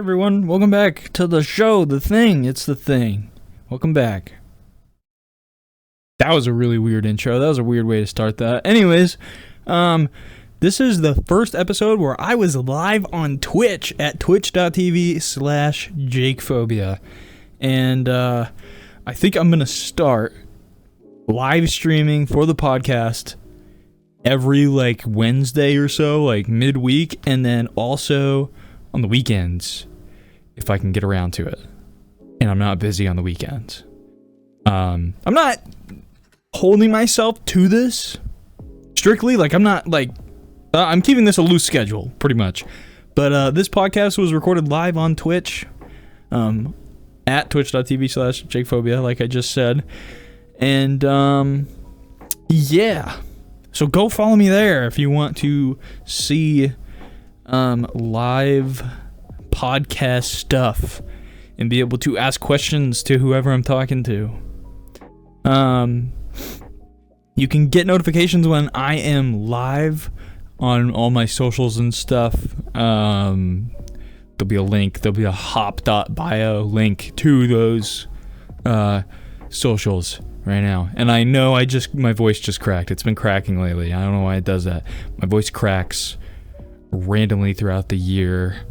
everyone, welcome back to the show, The Thing. It's The Thing. Welcome back. That was a really weird intro. That was a weird way to start that. Anyways, this is the first episode where I was live on Twitch at twitch.tv/JakePhobia. And I think I'm going to start live streaming for the podcast every Wednesday or so, midweek, and then also on the weekends if I can get around to it and I'm not busy on the weekends. I'm not holding myself to this strictly, I'm not I'm keeping this a loose schedule pretty much, but this podcast was recorded live on Twitch at twitch.tv/JakePhobia, like I just said, and yeah, so go follow me there if you want to see live podcast stuff and be able to ask questions to whoever I'm talking to. You can get notifications when I am live on all my socials and stuff. There'll be a link. There'll be a hop.bio link to those socials right now. And I know my voice just cracked. It's been cracking lately. I don't know why it does that. My voice cracks randomly throughout the year,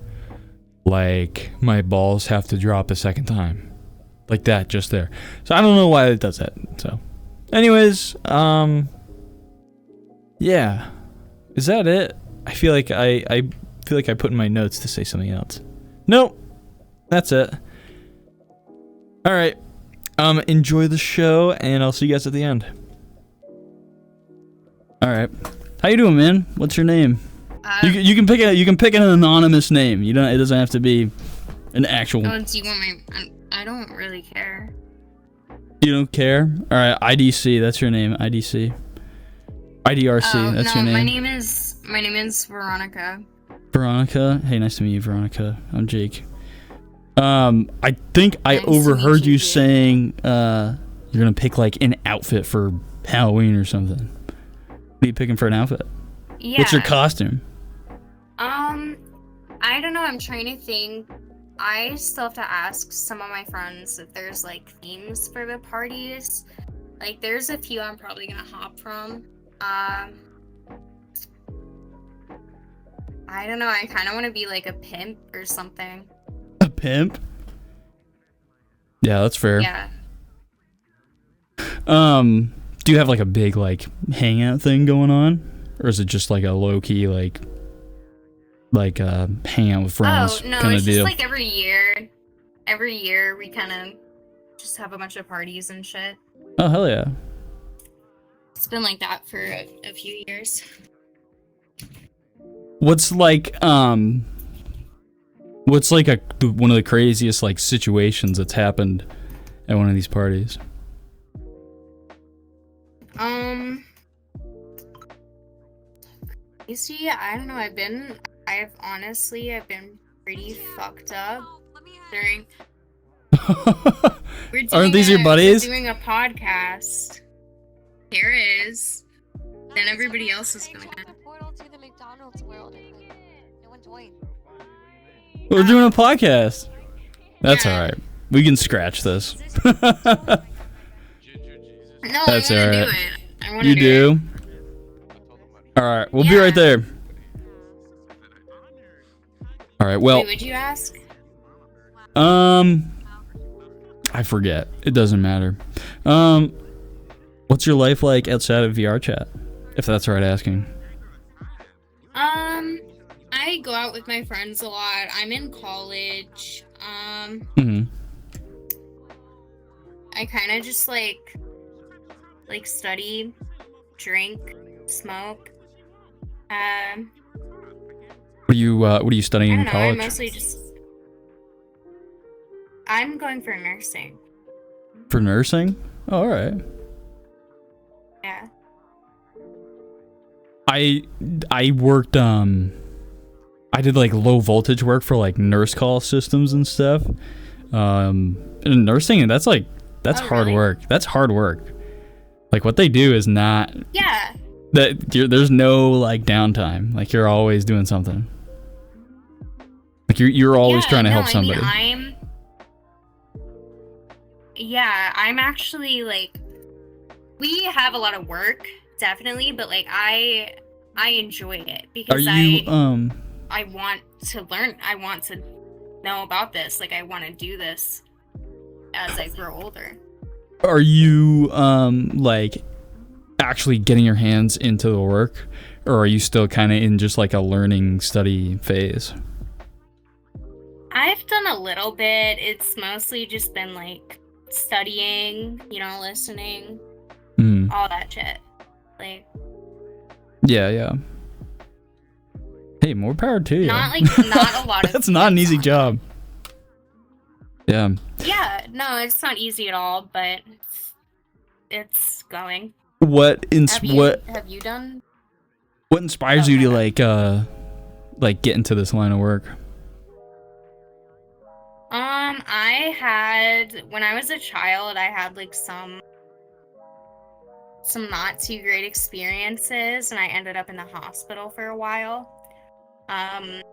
my balls have to drop a second time, like that, just there. So I don't know why it does that. So anyways, yeah, is that it? I feel like I put in my notes to say something else. Nope, that's it. All right, enjoy the show, and I'll see you guys at the end. All right, how you doing, man? What's your name? You can pick an anonymous name. It doesn't have to be an actual. Oh, do you want I don't really care. You don't care? All right, IDC. That's your name. IDC. IDRC. That's your name. My name is Veronica. Veronica. Hey, nice to meet you, Veronica. I'm Jake. I think I overheard you saying you're gonna pick an outfit for Halloween or something. What are you picking for an outfit? Yeah. What's your costume? I don't know. I'm trying to think. I still have to ask some of my friends if there's themes for the parties. There's a few I'm probably gonna hop from. I don't know. I kind of want to be a pimp or something. A pimp? Yeah, that's fair. Yeah. Do you have a big hangout thing going on, or is it just a low key hangout with friends kind of deal? It's just every year we kind of just have a bunch of parties and shit. Oh, hell yeah. It's been like that for a few years. What's one of the craziest situations that's happened at one of these parties? You see, I don't know, I've been pretty fucked up during... Aren't these your buddies? We're doing a podcast. Here is. Then everybody else is gonna... Portal to the McDonald's world and no one joined. We're doing a podcast. That's alright. We can scratch this. No, that's alright. You do? Alright, we'll be right there. Alright, well. Wait, would you ask? I forget. It doesn't matter. What's your life like outside of VRChat? If that's right asking. I go out with my friends a lot. I'm in college. I kind of just study, drink, smoke. What are you studying in college? I'm mostly I'm going for nursing. For nursing? Oh, all right. Yeah. I worked I did low voltage work for nurse call systems and stuff. And nursing, that's hard work. That's hard work. What they do is not. Yeah. There's no downtime. You're always doing something. you're always trying to help I somebody. mean, I'm actually like, we have a lot of work, definitely, but like I enjoy it because I want to learn. I want to know about this. Like I want to do this as I grow older. Are you like actually getting your hands into the work, or are you still kind of in just like a learning study phase? I've done a little bit. It's mostly just been like studying, listening, all that shit. Like, yeah. Hey, more power to you. Not a lot of. That's not an easy job. Yeah. Yeah, no, it's not easy at all, but it's going. What have you done? What inspires you to like get into this line of work? When I was a child, I had like some not too great experiences, and I ended up in the hospital for a while. And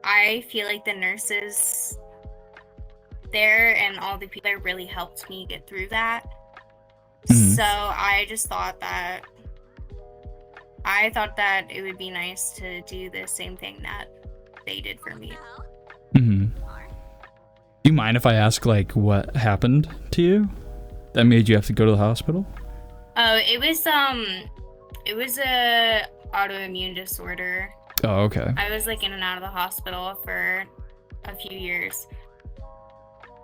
I feel like the nurses there and all the people there really helped me get through that. So I just thought that it would be nice to do the same thing that they did for me. Do you mind if I ask like what happened to you that made you have to go to the hospital? Oh, it was a autoimmune disorder. Oh, okay. I was like in and out of the hospital for a few years.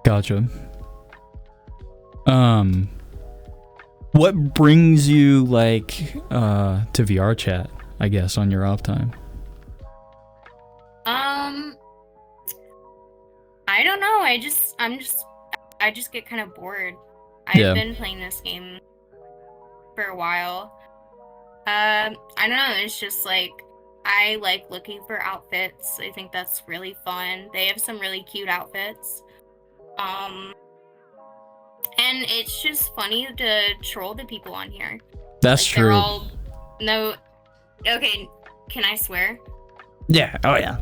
Gotcha. What brings you like to VRChat, I guess, on your off time? I don't know. I just get kind of bored. I've been playing this game for a while. I don't know. It's just like I like looking for outfits. I think that's really fun. They have some really cute outfits. And it's just funny to troll the people on here. That's like, true. Okay, can I swear? Yeah. Oh yeah.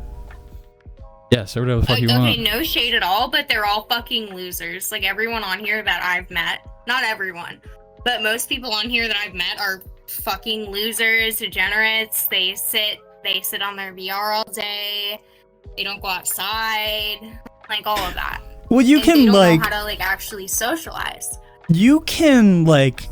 Yeah, so whatever the fuck you want. Okay, no shade at all, but they're all fucking losers. Like everyone on here that I've met, not everyone, but most people on here that I've met are fucking losers, degenerates. They sit on their VR all day. They don't go outside, like all of that. Well, you can they don't like know how to like actually socialize. You can like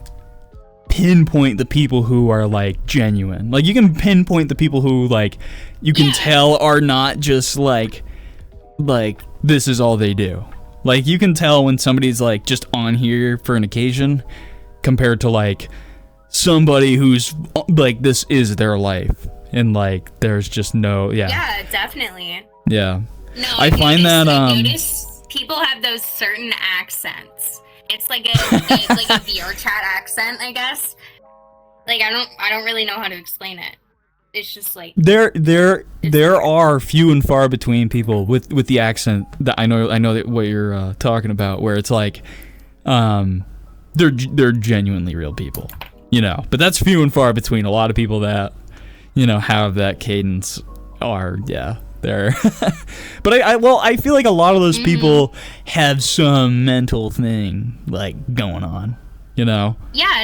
pinpoint the people who are like genuine. Like you can pinpoint the people who like you can tell are not just like this is all they do. Like you can tell when somebody's like just on here for an occasion compared to like somebody who's like this is their life and like there's just no Yeah, definitely. Yeah. No, I find that notice people have those certain accents. It's like it's like a VRChat accent, I guess. Like I don't really know how to explain it. It's just like there are few and far between people with the accent that I know that what you're talking about, where it's like they're genuinely real people, but that's few and far between. A lot of people that have that cadence are there. But I feel like a lot of those people have some mental thing like going on, Yeah,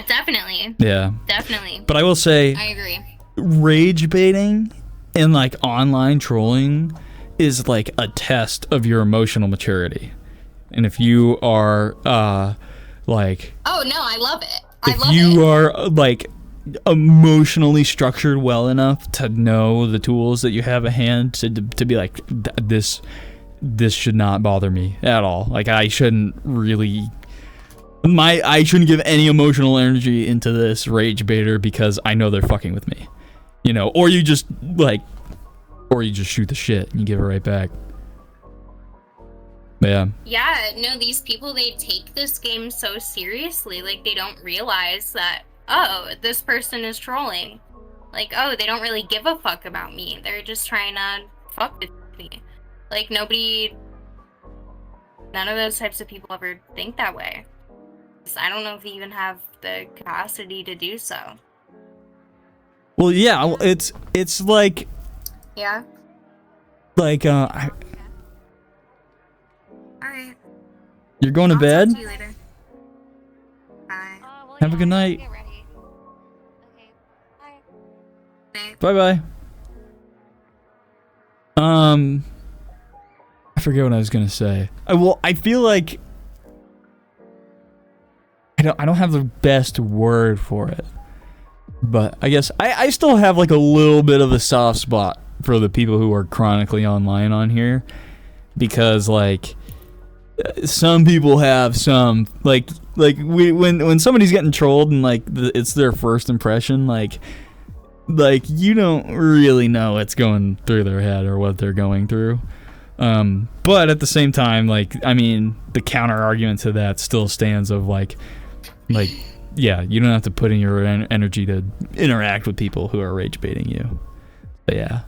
definitely. Yeah. Definitely. But I will say I agree. Rage baiting and like online trolling is like a test of your emotional maturity. And if you are like Oh no, I love it. If you are like emotionally structured well enough to know the tools that you have at hand to be like this should not bother me at all. Like I shouldn't give any emotional energy into this rage baiter because I know they're fucking with me. Or you just shoot the shit and you give it right back. Yeah. Yeah, no, these people, they take this game so seriously. Like they don't realize that, oh, this person is trolling. Like, oh, they don't really give a fuck about me. They're just trying to fuck with me. Like none of those types of people ever think that way. I don't know if they even have the capacity to do so. Well, yeah, it's like Yeah. Like, Alright. you're going to I'll bed? talk to you later. Bye. Well, Have a good yeah, I night. Get ready. Okay. Bye. Bye-bye. I forget what I was gonna say. I feel like I don't have the best word for it, but I guess I still have like a little bit of a soft spot for the people who are chronically online on here, because like some people have some when somebody's getting trolled and like it's their first impression, like you don't really know what's going through their head or what they're going through. But at the same time, like, I mean, the counter argument to that still stands of like, yeah, you don't have to put in your energy to interact with people who are rage baiting you. But yeah.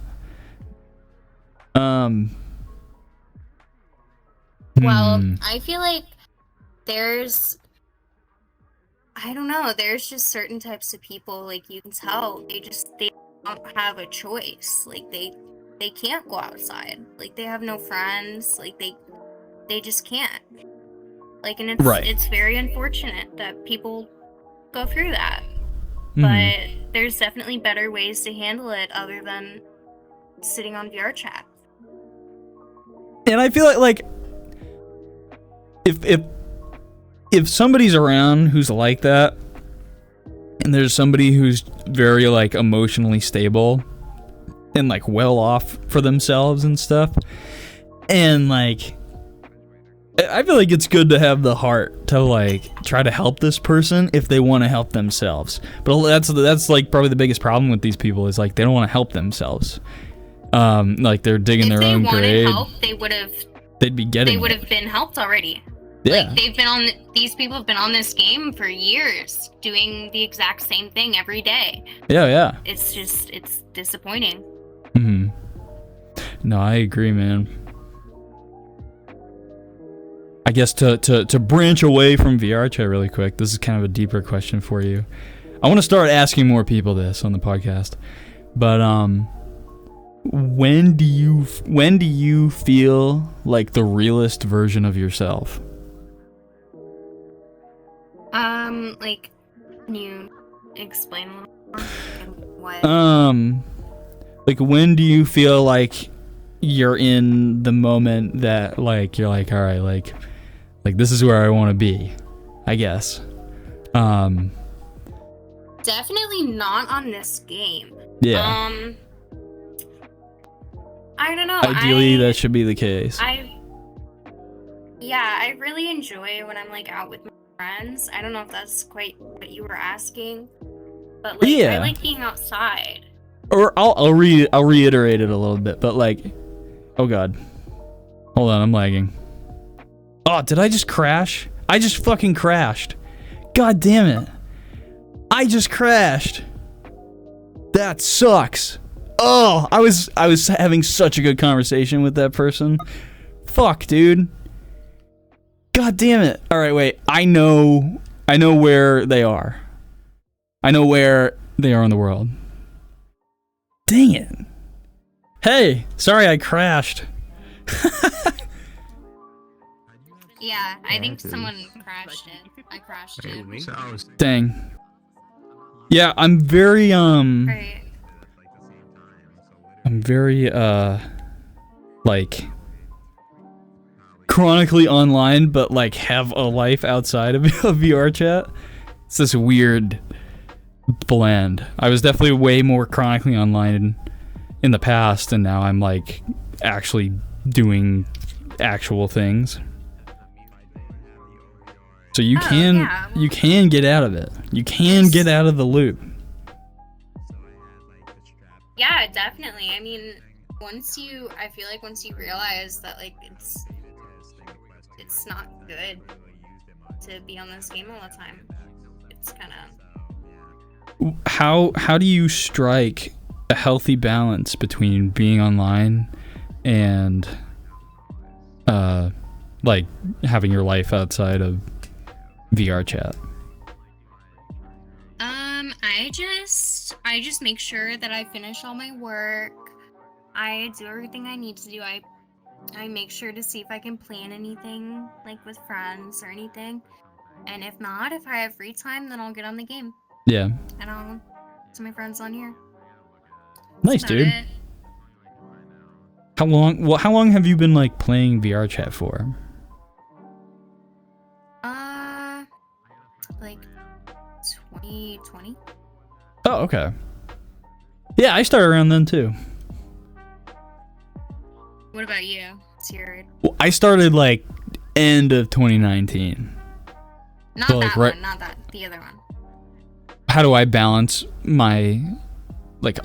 Well, I feel like there's just certain types of people, like, you can tell they don't have a choice. Like, they can't go outside. Like, they have no friends. Like, they just can't. Like, and it's very unfortunate that people go through that. But there's definitely better ways to handle it other than sitting on VRChat. And I feel like if somebody's around who's like that, and there's somebody who's very like emotionally stable and like well off for themselves and stuff, and like I feel like it's good to have the heart to like try to help this person if they want to help themselves. But that's like probably the biggest problem with these people is like they don't want to help themselves. Like they're digging their own grave. If they wanted help, they would have been helped already. Yeah. Like these people have been on this game for years, doing the exact same thing every day. Yeah. It's disappointing. No, I agree, man. I guess to branch away from VRChat really quick, this is kind of a deeper question for you. I want to start asking more people this on the podcast. But when do you feel like the realest version of yourself? Like, can you explain a little more? What? Like, when do you feel like you're in the moment that, like, you're like, all right, like this is where I want to be, I guess. Definitely not on this game. Yeah. I don't know. Ideally, that should be the case. I really enjoy when I'm like out with my friends. I don't know if that's quite what you were asking, but like I like being outside. Or I'll reiterate it a little bit, but like, oh god, hold on, I'm lagging. Oh, did I just crash? I just fucking crashed. God damn it! I just crashed. That sucks. Oh, I was having such a good conversation with that person. Fuck, dude. God damn it. All right, wait. I know where they are. I know where they are in the world. Dang it. Hey, sorry I crashed. Yeah, I think someone crashed it. I crashed it. Dang. Yeah, I'm very Right. I'm very like chronically online, but like have a life outside of VRChat. It's this weird blend. I was definitely way more chronically online in the past, and now I'm like actually doing actual things. So you can get out of it. You can get out of the loop. Yeah, definitely. I mean, I feel like once you realize that like it's not good to be on this game all the time. It's kind of how do you strike a healthy balance between being online and like having your life outside of VRChat? I just make sure that I finish all my work. I do everything I need to do. I make sure to see if I can plan anything, like with friends or anything. And if not, if I have free time, then I'll get on the game. Yeah. And I'll to my friends on here. Nice, dude. It. How long have you been like playing VRChat for? Like 2020. Oh, okay. Yeah, I started around then too. What about you? What's your... Well, I started like end of 2019. Not so, that like, right, one, not that. The other one. How do I balance my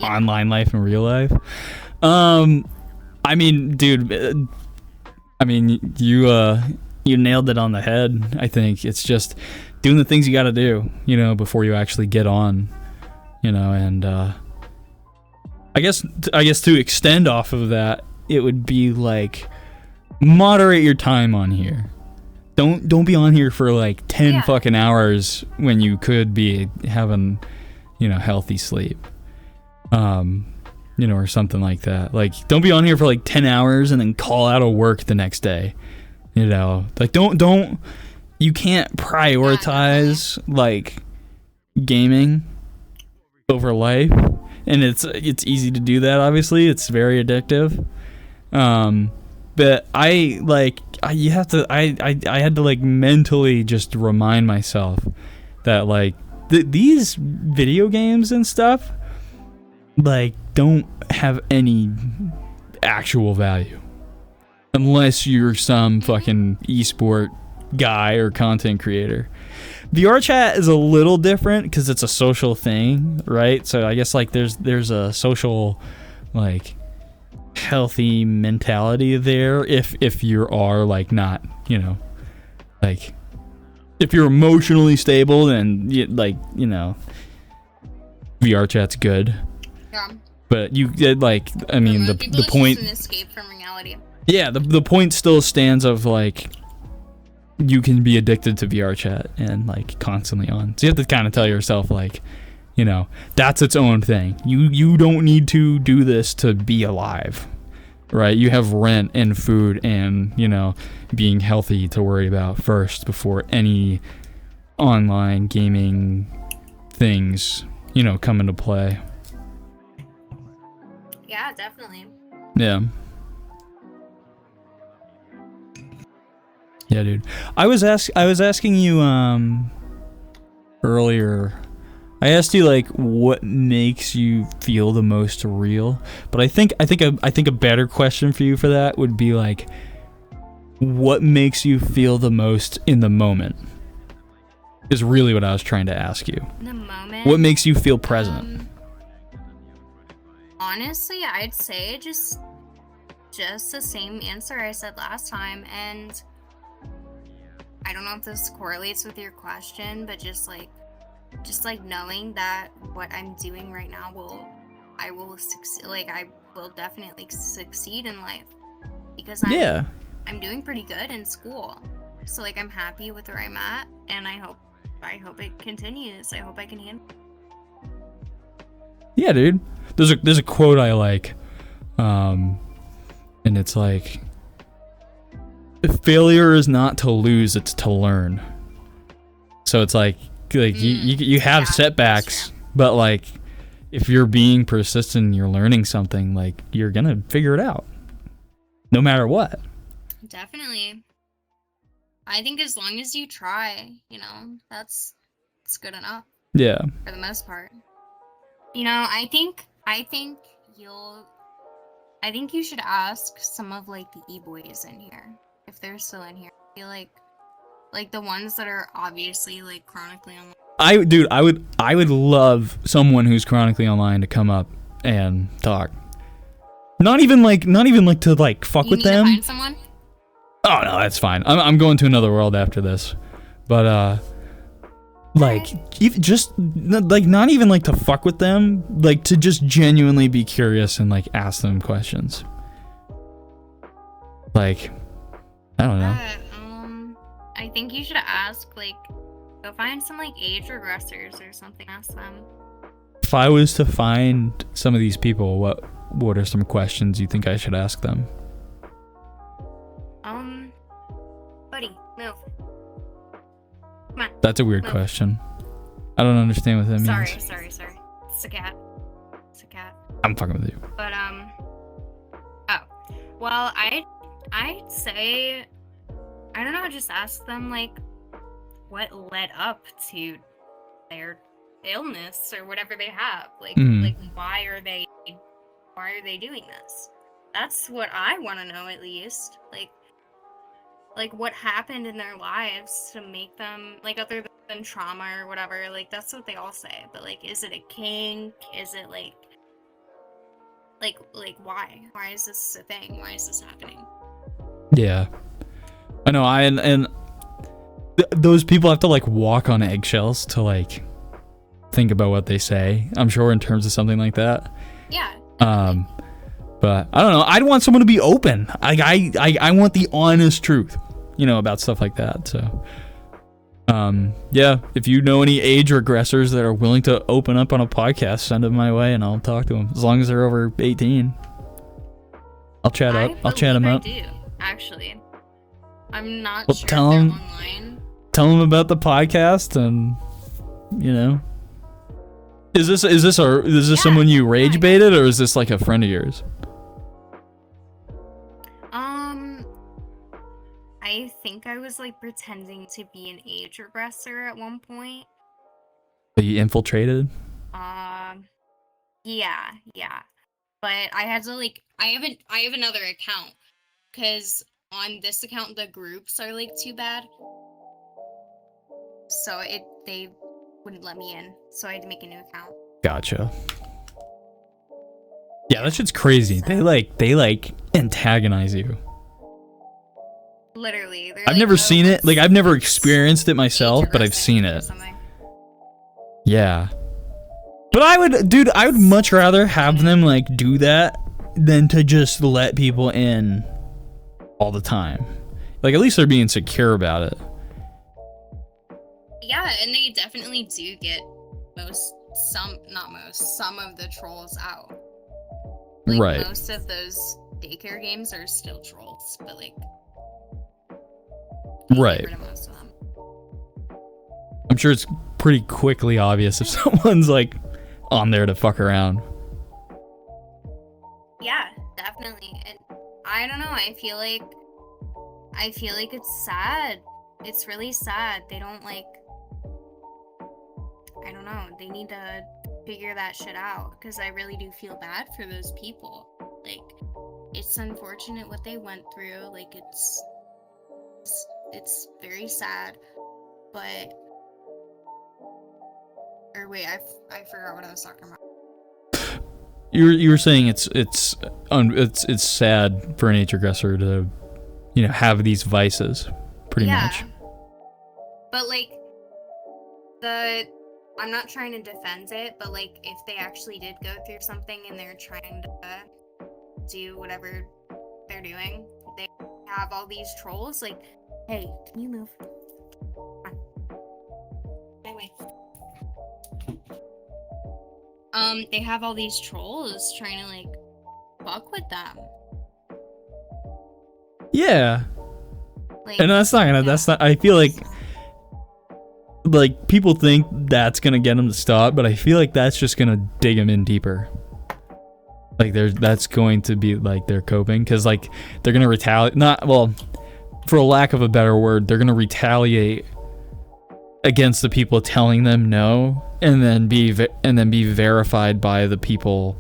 online life and real life? I mean, dude, I mean, you nailed it on the head. I think it's just doing the things you got to do, before you actually get on, and I guess to extend off of that, it would be like moderate your time on here. Don't be on here for like 10 fucking hours when you could be having, healthy sleep. Or something like that. Like, don't be on here for like 10 hours and then call out of work the next day. Like, don't you can't prioritize like gaming over life. And it's easy to do that, obviously. It's very addictive. But I had to like mentally just remind myself that like these video games and stuff like don't have any actual value unless you're some fucking esport guy or content creator. VRChat is a little different because it's a social thing, right? So I guess like there's a social like healthy mentality there if you are like not, like if you're emotionally stable, then VRChat's good. Yeah. But you like, I mean, the point. Just an escape from reality. Yeah, the point still stands of like you can be addicted to VRChat and like constantly on. So you have to kind of tell yourself like, that's its own thing. You don't need to do this to be alive, right? You have rent and food and being healthy to worry about first before any online gaming things come into play. Yeah, definitely. Yeah. Yeah, dude. I was asking you earlier. I asked you like what makes you feel the most real, but I think a better question for you for that would be like what makes you feel the most in the moment. Is really what I was trying to ask you. In the moment. What makes you feel present? Honestly, I'd say just the same answer I said last time, and I don't know if this correlates with your question, but just like knowing that what I'm doing right now I will succeed. Like I will definitely succeed in life because I'm doing pretty good in school. So like I'm happy with where I'm at, and I hope it continues. I hope I can handle. Yeah, dude. There's a quote I like, and it's like, failure is not to lose, it's to learn. So it's like you have setbacks, but like if you're being persistent and you're learning something, like you're gonna figure it out, no matter what. Definitely. I think as long as you try, that's good enough. Yeah. For the most part. I think you should ask some of like the e-boys in here if they're still in here. I feel like the ones that are obviously like chronically online. I would love someone who's chronically online to come up and talk. Not even like to like fuck with them. You need to find someone? Oh no, that's fine. I'm going to another world after this, but like even just like not even like to fuck with them, like to just genuinely be curious and like ask them questions. Like I don't know. I think you should ask like go find some like age regressors or something. Ask them. If I was to find some of these people, what are some questions you think I should ask them? Buddy, move. Come on. That's a weird question. I don't understand what that means. Sorry. It's a cat. I'm fucking with you. But well, I'd say, I don't know, just ask them like what led up to their illness or whatever they have. Like why are they doing this? That's what I want to know, at least. Like what happened in their lives to make them, like, other than trauma or whatever. Like, that's what they all say. But like, is it a kink? Is it like why? Why is this a thing? Why is this happening? Yeah, I know. Those people have to like walk on eggshells to like think about what they say, I'm sure, in terms of something like that. Yeah. But I don't know. I'd want someone to be open. I want the honest truth, about stuff like that. So, yeah, if you know any age regressors that are willing to open up on a podcast, send them my way and I'll talk to them. As long as they're over 18, I'll chat them up. I do, actually. I'm not well, sure tell if they're them, online. Tell them about the podcast and, Is this someone you rage baited, or is this like a friend of yours? I think I was like pretending to be an age regressor at one point. Are you infiltrated? Yeah. But I had to I have another account, because on this account the groups are like too bad. So they wouldn't let me in, so I had to make a new account. Gotcha. Yeah, that shit's crazy. So, they antagonize you. Literally. I've never seen it. Like, I've never experienced it myself, but I've seen it. Yeah. But I would much rather have them like do that than to just let people in all the time. Like, at least they're being secure about it. Yeah, and they definitely do get some of the trolls out. Like, right. Most of those daycare games are still trolls, but like, right. Get rid of most of them. I'm sure it's pretty quickly obvious if someone's like on there to fuck around. Yeah, definitely. And I don't know, I feel like it's sad. It's really sad. They don't I don't know. They need to figure that shit out, because I really do feel bad for those people. Like, it's unfortunate what they went through. Like, it's very sad. But, or wait, I forgot what I was talking about. You were saying it's sad for an age regressor to, have these vices, pretty much. But like, I'm not trying to defend it, but like, if they actually did go through something and they're trying to do whatever they're doing, they have all these trolls. Like, hey, can you move? Come on. Anyway. They have all these trolls trying to like fuck with them. Yeah. Like, and that's not, I feel like people think that's gonna get them to stop, but I feel like that's just gonna dig them in deeper. Like, that's going to be like they're coping, because like they're gonna retaliate. For a lack of a better word, they're gonna retaliate against the people telling them no, and then be verified by the people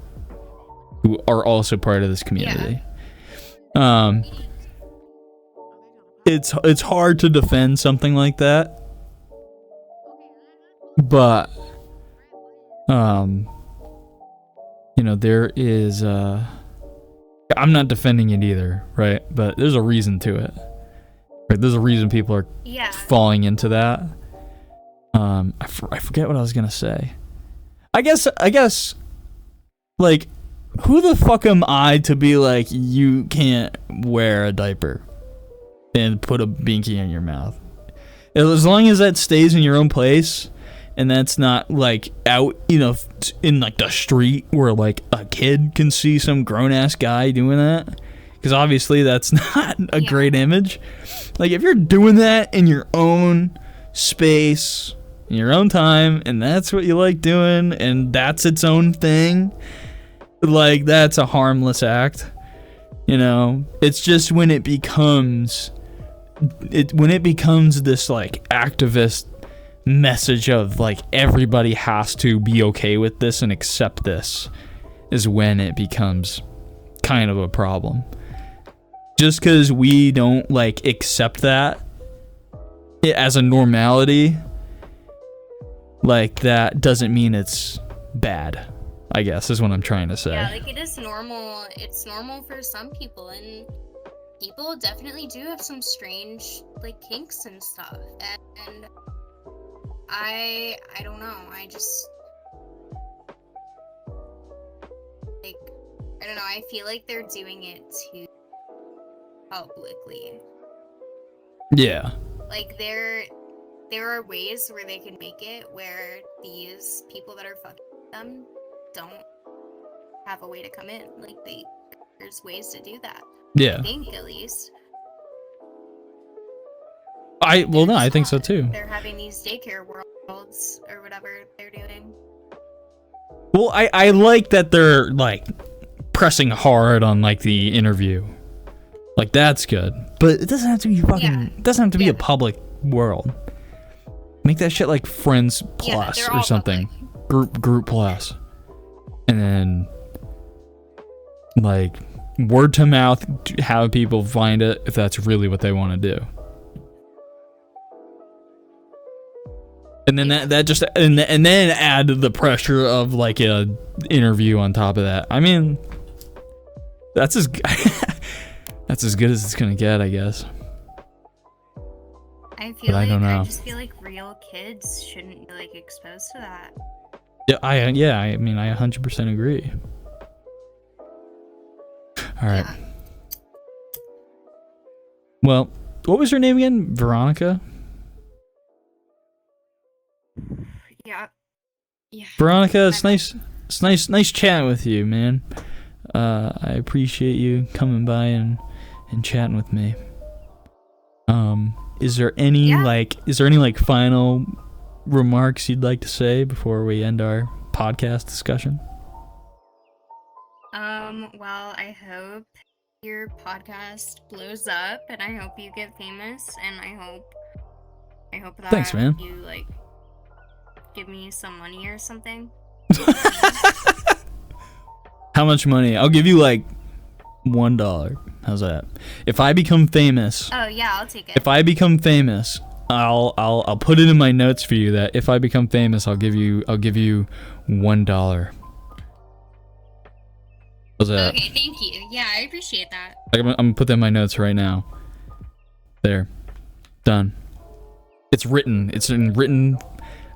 who are also part of this community. Yeah. It's hard to defend something like that. But, there is, I'm not defending it either, right? But there's a reason to it. Right? There's a reason people are falling into that. I forget what I was gonna say. I guess, like, who the fuck am I to be like, you can't wear a diaper and put a binky in your mouth? As long as that stays in your own place, and that's not like out, in like the street where like a kid can see some grown ass guy doing that, because obviously that's not a great image. Like if you're doing that in your own space, in your own time, and that's what you like doing, and that's its own thing, like that's a harmless act. It's just when it becomes this like activist message of like everybody has to be okay with this and accept this, is when it becomes kind of a problem. Just because we don't like accept that as a normality, like that doesn't mean it's bad, I guess, is what I'm trying to say. Yeah, like it is normal. It's normal for some people, and people definitely do have some strange like kinks and stuff. And I don't know. I just like, I don't know. I feel like they're doing it too publicly. Yeah. Like there are ways where they can make it where these people that are fucking them don't have a way to come in. Like there's ways to do that. Yeah. I think at least. I think so too. They're having these daycare worlds or whatever they're doing. Well, I like that they're like pressing hard on like the interview. Like that's good. But it doesn't have to be it doesn't have to be a public world. Make that shit like Friends Plus or something. Group Plus. And then like word to mouth, have people find it if that's really what they want to do. And then that just and then add the pressure of like a interview on top of that. I mean, that's as good as it's gonna get, I guess. I just feel like real kids shouldn't be like exposed to that. I mean, I 100% agree. All right. Yeah. Well, what was your name again? Veronica? Yeah. Veronica, it's nice chatting with you, man. I appreciate you coming by and chatting with me. Is there any final remarks you'd like to say before we end our podcast discussion? Well, I hope your podcast blows up, and I hope you get famous, and I hope that Thanks, man. You like give me some money or something. How much money? I'll give you like $1. How's that? If I become famous. Oh yeah, I'll take it. If I become famous, I'll put it in my notes for you that if I become famous, I'll give you $1. How's that? Okay, thank you. Yeah, I appreciate that. I'm gonna put that in my notes right now. There, done. It's written. It's in written.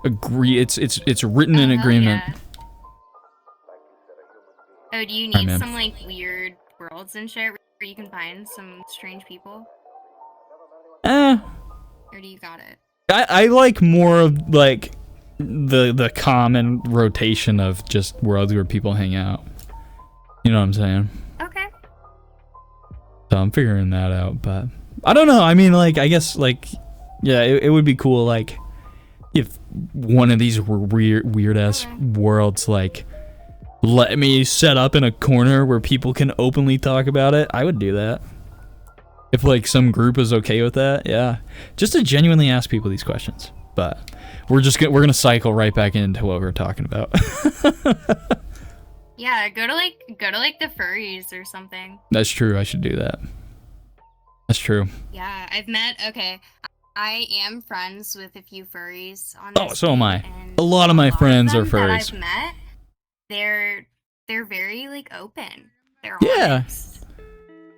It's written in agreement. Yeah. Oh, do you need some like weird worlds and shit where you can find some strange people? Or do you got it? I like more of like the common rotation of just worlds where people hang out. You know what I'm saying? Okay. So I'm figuring that out, but I don't know. I mean, like, I guess, like, yeah, it would be cool, like, if one of these were weird ass worlds, like, let me set up in a corner where people can openly talk about it. I would do that. If, like, some group is okay with that, yeah. Just to genuinely ask people these questions. But we're gonna cycle right back into what we were talking about. Yeah, go to the furries or something. That's true. I should do that. That's true. Yeah, I am friends with a few furries on this. Oh, so am I. A lot of my friends are furries. That I've met, they're very like open. They're honest.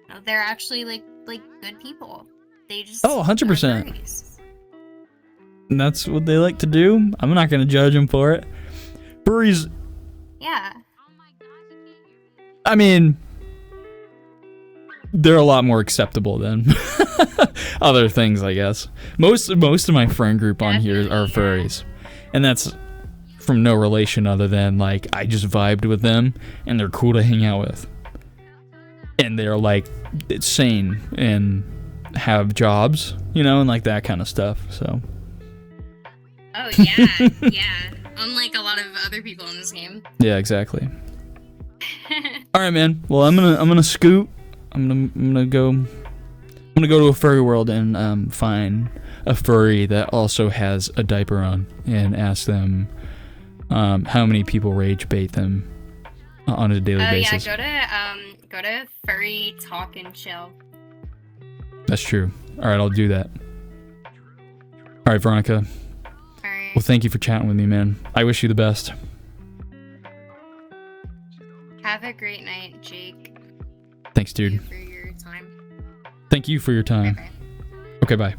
No, they're actually like good people. They just 100%. And that's what they like to do. I'm not gonna judge them for it. Furries. Yeah. I mean, they're a lot more acceptable than other things, I guess. Most of my friend group on here are furries. And that's from no relation other than, like, I just vibed with them, and they're cool to hang out with. And they're, like, sane and have jobs, you know, and, like, that kind of stuff, so. Oh, yeah, yeah. Unlike a lot of other people in this game. Yeah, exactly. All right, man. Well, I'm gonna scoot. I'm gonna go to a furry world and find a furry that also has a diaper on and ask them how many people rage bait them on a daily basis. Yeah, go to Furry Talk and Chill. That's true. All right, I'll do that. All right, Veronica. All right. Well, thank you for chatting with me, man. I wish you the best. Have a great night, Jake. Thanks, dude. Thank you for your time. Thank you for your time. Bye-bye. Okay, bye.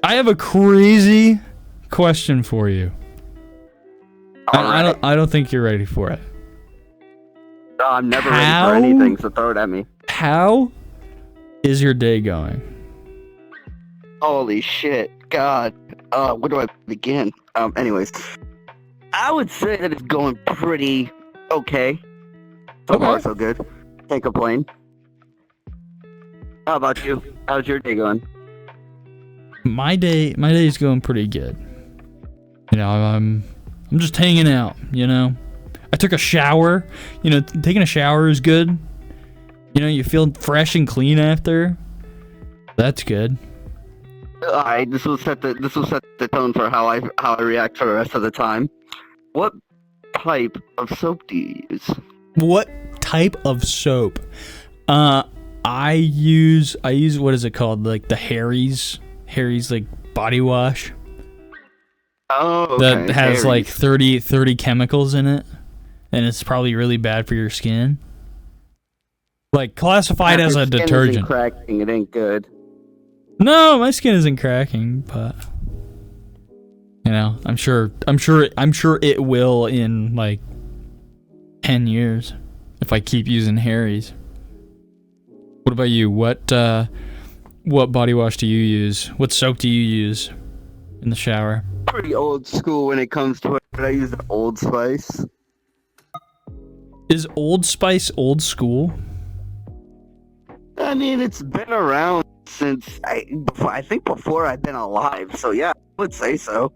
I have a crazy question for you. I don't think you're ready for it. I'm never ready for anything, so throw it at me. How is your day going? Holy shit. God. Where do I begin? Anyways. I would say that it's going pretty okay. So far, so good. Can't complain. How about you? How's your day going? My day's going pretty good. You know, I'm just hanging out, you know. I took a shower. You know, taking a shower is good. You know, you feel fresh and clean after. That's good. Alright, this will set the tone for how I react for the rest of the time. What type of soap do you use? What type of soap? I use what is it called? Like the Harry's like body wash. Oh, okay. That has like 30 chemicals in it, and it's probably really bad for your skin. Like classified as a detergent. Isn't cracking, it ain't good. No, my skin isn't cracking, but you know, I'm sure it will in like 10 years if I keep using Harry's. What about you? What body wash do you use? What soap do you use in the shower? Pretty old school when it comes to it. I use the Old Spice. Is Old Spice old school? I mean, it's been around since I think before I've been alive. So yeah, I would say so.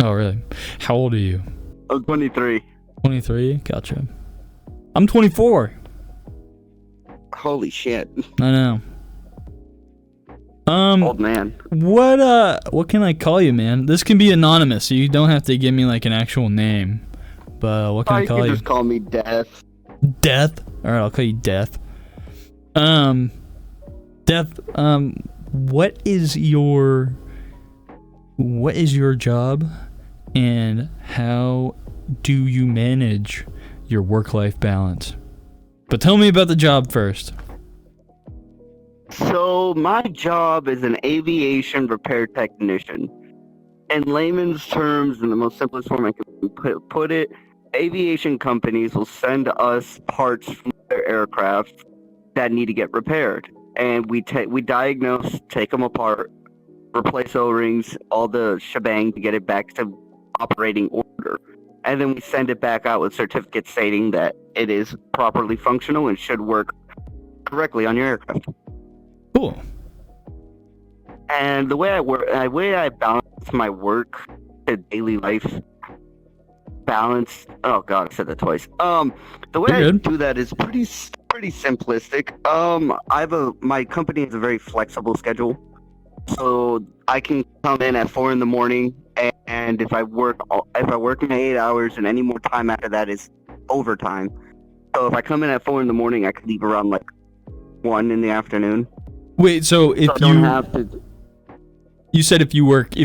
Oh, really? How old are you? I'm 23. 23? Gotcha. I'm 24. Holy shit. I know. Old man. What can I call you, man? This can be anonymous, so you don't have to give me like an actual name. But what can I call you? Just call me Death. Death? Alright, I'll call you Death. Death, what is your job and how do you manage your work-life balance? But tell me about the job first. So my job is an aviation repair technician. In layman's terms, in the most simplest form I can put it, aviation companies will send us parts from their aircraft that need to get repaired. And we diagnose, take them apart, replace O-rings, all the shebang to get it back to operating order. And then we send it back out with certificates stating that it is properly functional and should work correctly on your aircraft. Cool. And the way I balance my work to daily life balance. Oh god, I said that twice. The way I do that is pretty simplistic. My company has a very flexible schedule, so I can come in at 4 a.m, and if I work my 8 hours, and any more time after that is overtime. So if I come in at 4 a.m, I could leave around like 1 p.m. Wait, so if I don't have to. You said if you work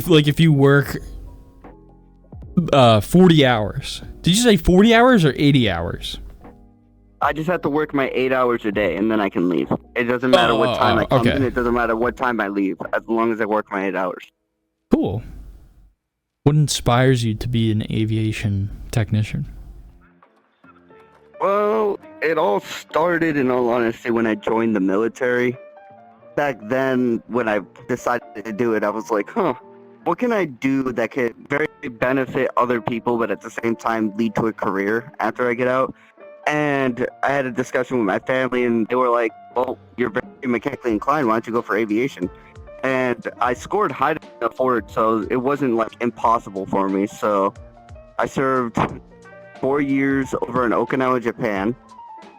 40 hours. Did you say 40 hours or 80 hours? I just have to work my 8 hours a day, and then I can leave. It doesn't matter what time I come in. It doesn't matter what time I leave, as long as I work my 8 hours. Cool. What inspires you to be an aviation technician? Well, it all started, in all honesty, when I joined the military. Back then, when I decided to do it, I was like, what can I do that could very benefit other people, but at the same time lead to a career after I get out? And I had a discussion with my family, and they were like, well, you're very mechanically inclined. Why don't you go for aviation? And I scored high enough for it, so it wasn't like impossible for me. So I served 4 years over in Okinawa, Japan,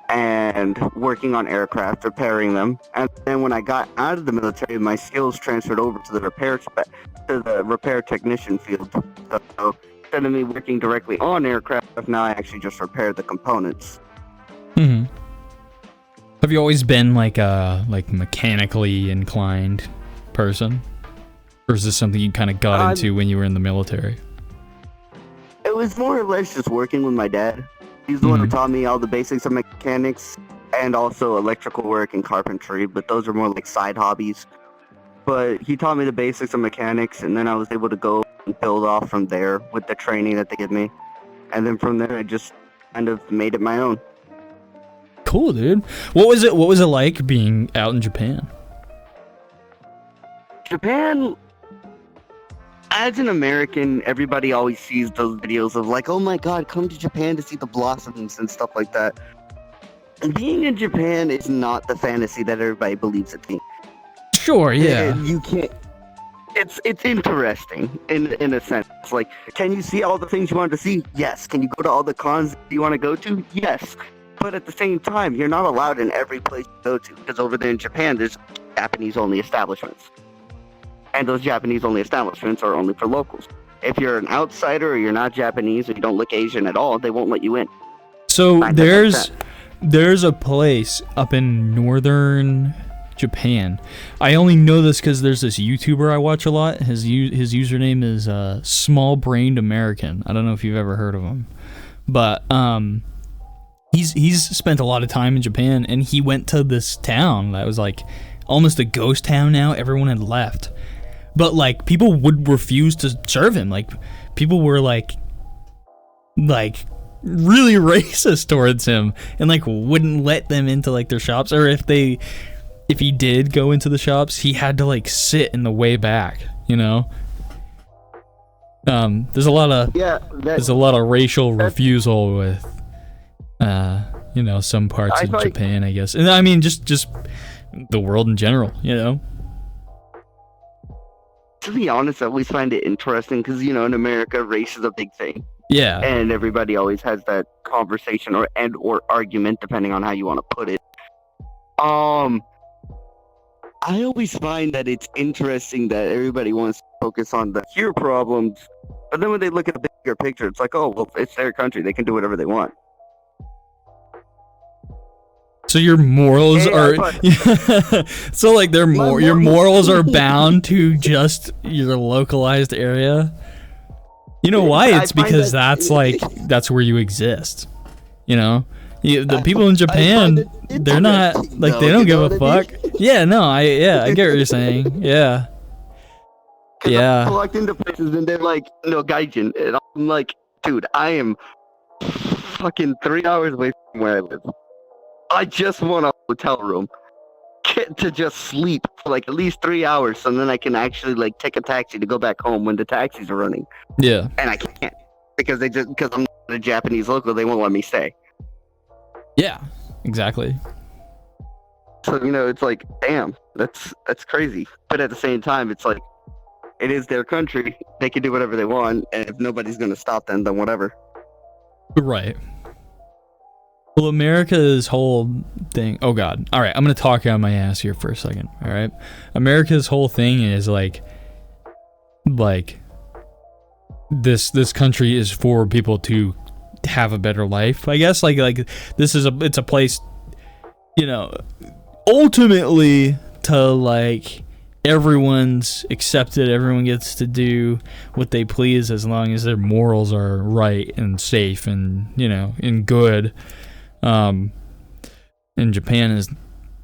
and working on aircraft, repairing them. And then when I got out of the military, my skills transferred over to the repair technician field. So instead of me working directly on aircraft, now I actually just repair the components. Mm-hmm. Have you always been like a mechanically inclined person, or is this something you kind of got into when you were in the military? It was more or less just working with my dad. He's the one who taught me all the basics of mechanics and also electrical work and carpentry, but those are more like side hobbies. But he taught me the basics of mechanics, and then I was able to go and build off from there with the training that they give me. And then from there, I just kind of made it my own. Cool, dude. What was it like being out in Japan? Japan, as an American, everybody always sees those videos of like, oh my god, come to Japan to see the blossoms and stuff like that. And being in Japan is not the fantasy that everybody believes it to be. Sure, yeah. You can't. It's interesting in a sense. Like, can you see all the things you wanted to see? Yes. Can you go to all the cons you want to go to? Yes. But at the same time, you're not allowed in every place you go to, because over there in Japan, there's Japanese-only establishments. And those Japanese-only establishments are only for locals. If you're an outsider or you're not Japanese or you don't look Asian at all, they won't let you in. So there's a place up in northern Japan. I only know this because there's this YouTuber I watch a lot. His username is Small Brained American. I don't know if you've ever heard of him, but he's spent a lot of time in Japan, and he went to this town that was like almost a ghost town now. Everyone had left. But, like, people would refuse to serve him. Like, people were, like, really racist towards him and, like, wouldn't let them into, like, their shops. Or if he did go into the shops, he had to, like, sit in the way back, you know? There's a lot of racial refusal with, you know, some parts of Japan, I guess. And, I mean, just the world in general, you know? To be honest, I always find it interesting because, you know, in America, race is a big thing. Yeah. And everybody always has that conversation or argument, depending on how you want to put it. I always find that it's interesting that everybody wants to focus on the here problems, but then when they look at the bigger picture, it's like, oh, well, it's their country. They can do whatever they want. So your morals are so like your morals are bound to just your localized area. You know why? It's because that's where you exist. You know, the people in Japan, they're not like they don't give a fuck. Yeah, no, I get what you're saying. Yeah. I walked into places and they're like, no gaijin, and I'm like, dude, I am fucking 3 hours away from where I live. I just want a hotel room to just sleep for like at least 3 hours, and then I can actually like take a taxi to go back home when the taxis are running. Yeah. And I can't because I'm not a Japanese local. They won't let me stay. Yeah, exactly. So, you know, it's like, damn, that's crazy. But at the same time, it's like, it is their country. They can do whatever they want, and if nobody's gonna stop them, then whatever. Right. Well, America's whole thing... Oh, God. All right, I'm going to talk out my ass here for a second, all right? America's whole thing is, like this country is for people to have a better life, I guess. Like it's a place, you know, ultimately to, like, everyone's accepted, everyone gets to do what they please as long as their morals are right and safe and, you know, and good. And Japan is,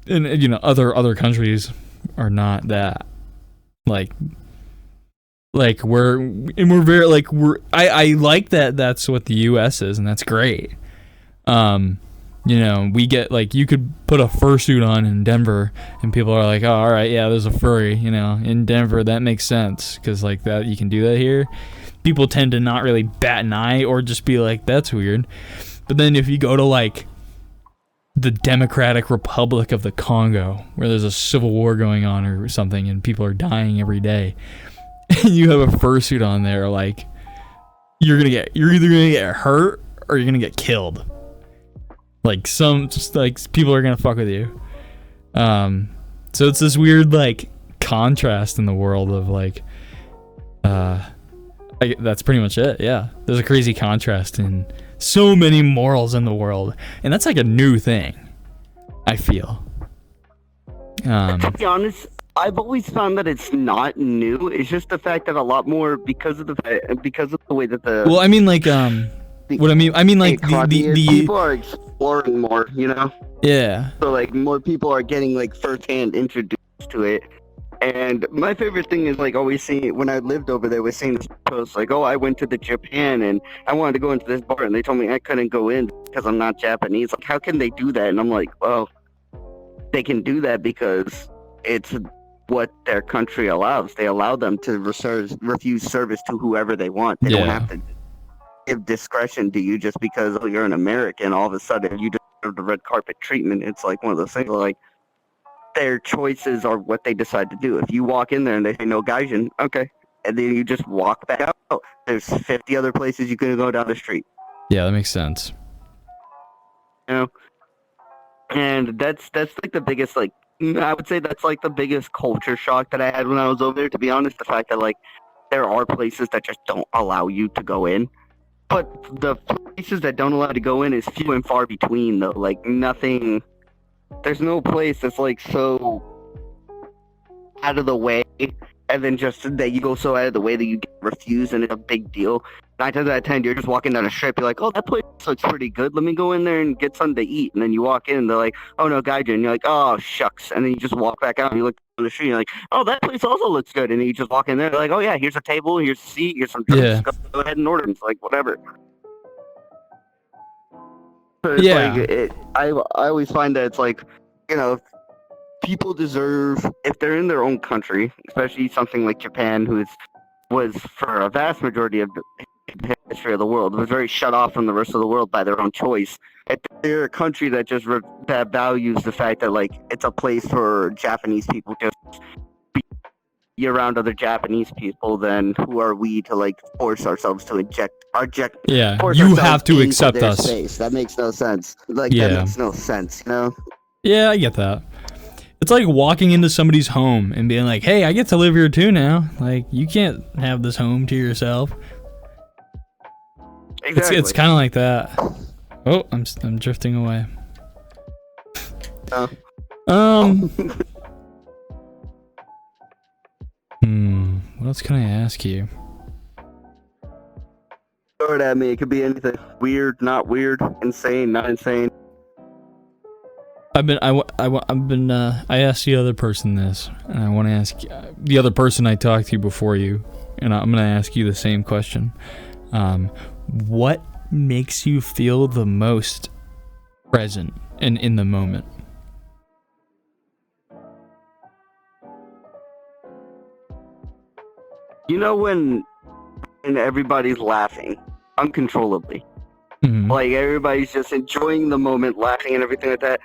and you know, other countries are not that. Like we're very like I like that that's what the U.S. is, and that's great. You know, we get like, you could put a fursuit on in Denver and people are like, oh, all right, yeah, there's a furry, you know, in Denver. That makes sense because like that, you can do that here. People tend to not really bat an eye or just be like, that's weird. But then if you go to like the Democratic Republic of the Congo, where there's a civil war going on or something and people are dying every day, and you have a fursuit on there, like, you're either gonna get hurt or you're gonna get killed. Like people are gonna fuck with you. So it's this weird like contrast in the world of like, that's pretty much it. Yeah, there's a crazy contrast in so many morals in the world, and that's like a new thing, I feel. To be honest, I've always found that it's not new. It's just the fact that a lot more because of the way that the well, I mean like what I mean like the people are exploring more, you know. Yeah. So like more people are getting like firsthand introduced to it. And my favorite thing is like always seeing, when I lived over there, was seeing this post like, oh, I went to Japan and I wanted to go into this bar and they told me I couldn't go in because I'm not Japanese. Like, how can they do that? And I'm like, well, they can do that because it's what their country allows. They allow them to refuse service to whoever they want. They don't have to give discretion to you just because you're an American. All of a sudden, you deserve the red carpet treatment. It's like one of those things like, their choices are what they decide to do. If you walk in there and they say no gaijin, okay, and then you just walk back out. There's 50 other places you can go down the street. Yeah, that makes sense. You know, and that's like the biggest, like, I would say that's like the biggest culture shock that I had when I was over there. To be honest, the fact that like there are places that just don't allow you to go in, but the places that don't allow you to go in is few and far between. Though, like nothing. There's no place that's like so out of the way, and then just that you go so out of the way that you get refused, and it's a big deal. 9 times out of 10, you're just walking down a strip. You're like, oh, that place looks pretty good. Let me go in there and get something to eat. And then you walk in, and they're like, oh no, gaijin. And you're like, oh shucks. And then you just walk back out, and you look down the street. And you're like, oh, that place also looks good. And then you just walk in there. They're like, oh yeah, here's a table, here's a seat, here's some drinks. Yeah. Go ahead and order. It's like whatever. So it's Yeah. like, I always find that it's like, you know, people deserve, if they're in their own country, especially something like Japan, was for a vast majority of the history of the world, was very shut off from the rest of the world by their own choice. If they're a country that just that values the fact that like it's a place for Japanese people to be around other Japanese people, then who are we to like force ourselves to Yeah, force you ourselves have to into accept their us. space? That makes no sense. Like Yeah. that makes no sense, you know? Yeah, I get that. It's like walking into somebody's home and being like, hey, I get to live here too now. Like, you can't have this home to yourself. Exactly. It's kind of like that. Oh, I'm drifting away. What else can I ask you? Throw it at me. It could be anything. Weird, not weird, insane, not insane. I asked the other person this, and I want to ask the other person I talked to before you, and I'm going to ask you the same question. What makes you feel the most present and in the moment? You know when everybody's laughing uncontrollably, like everybody's just enjoying the moment, laughing and everything like that.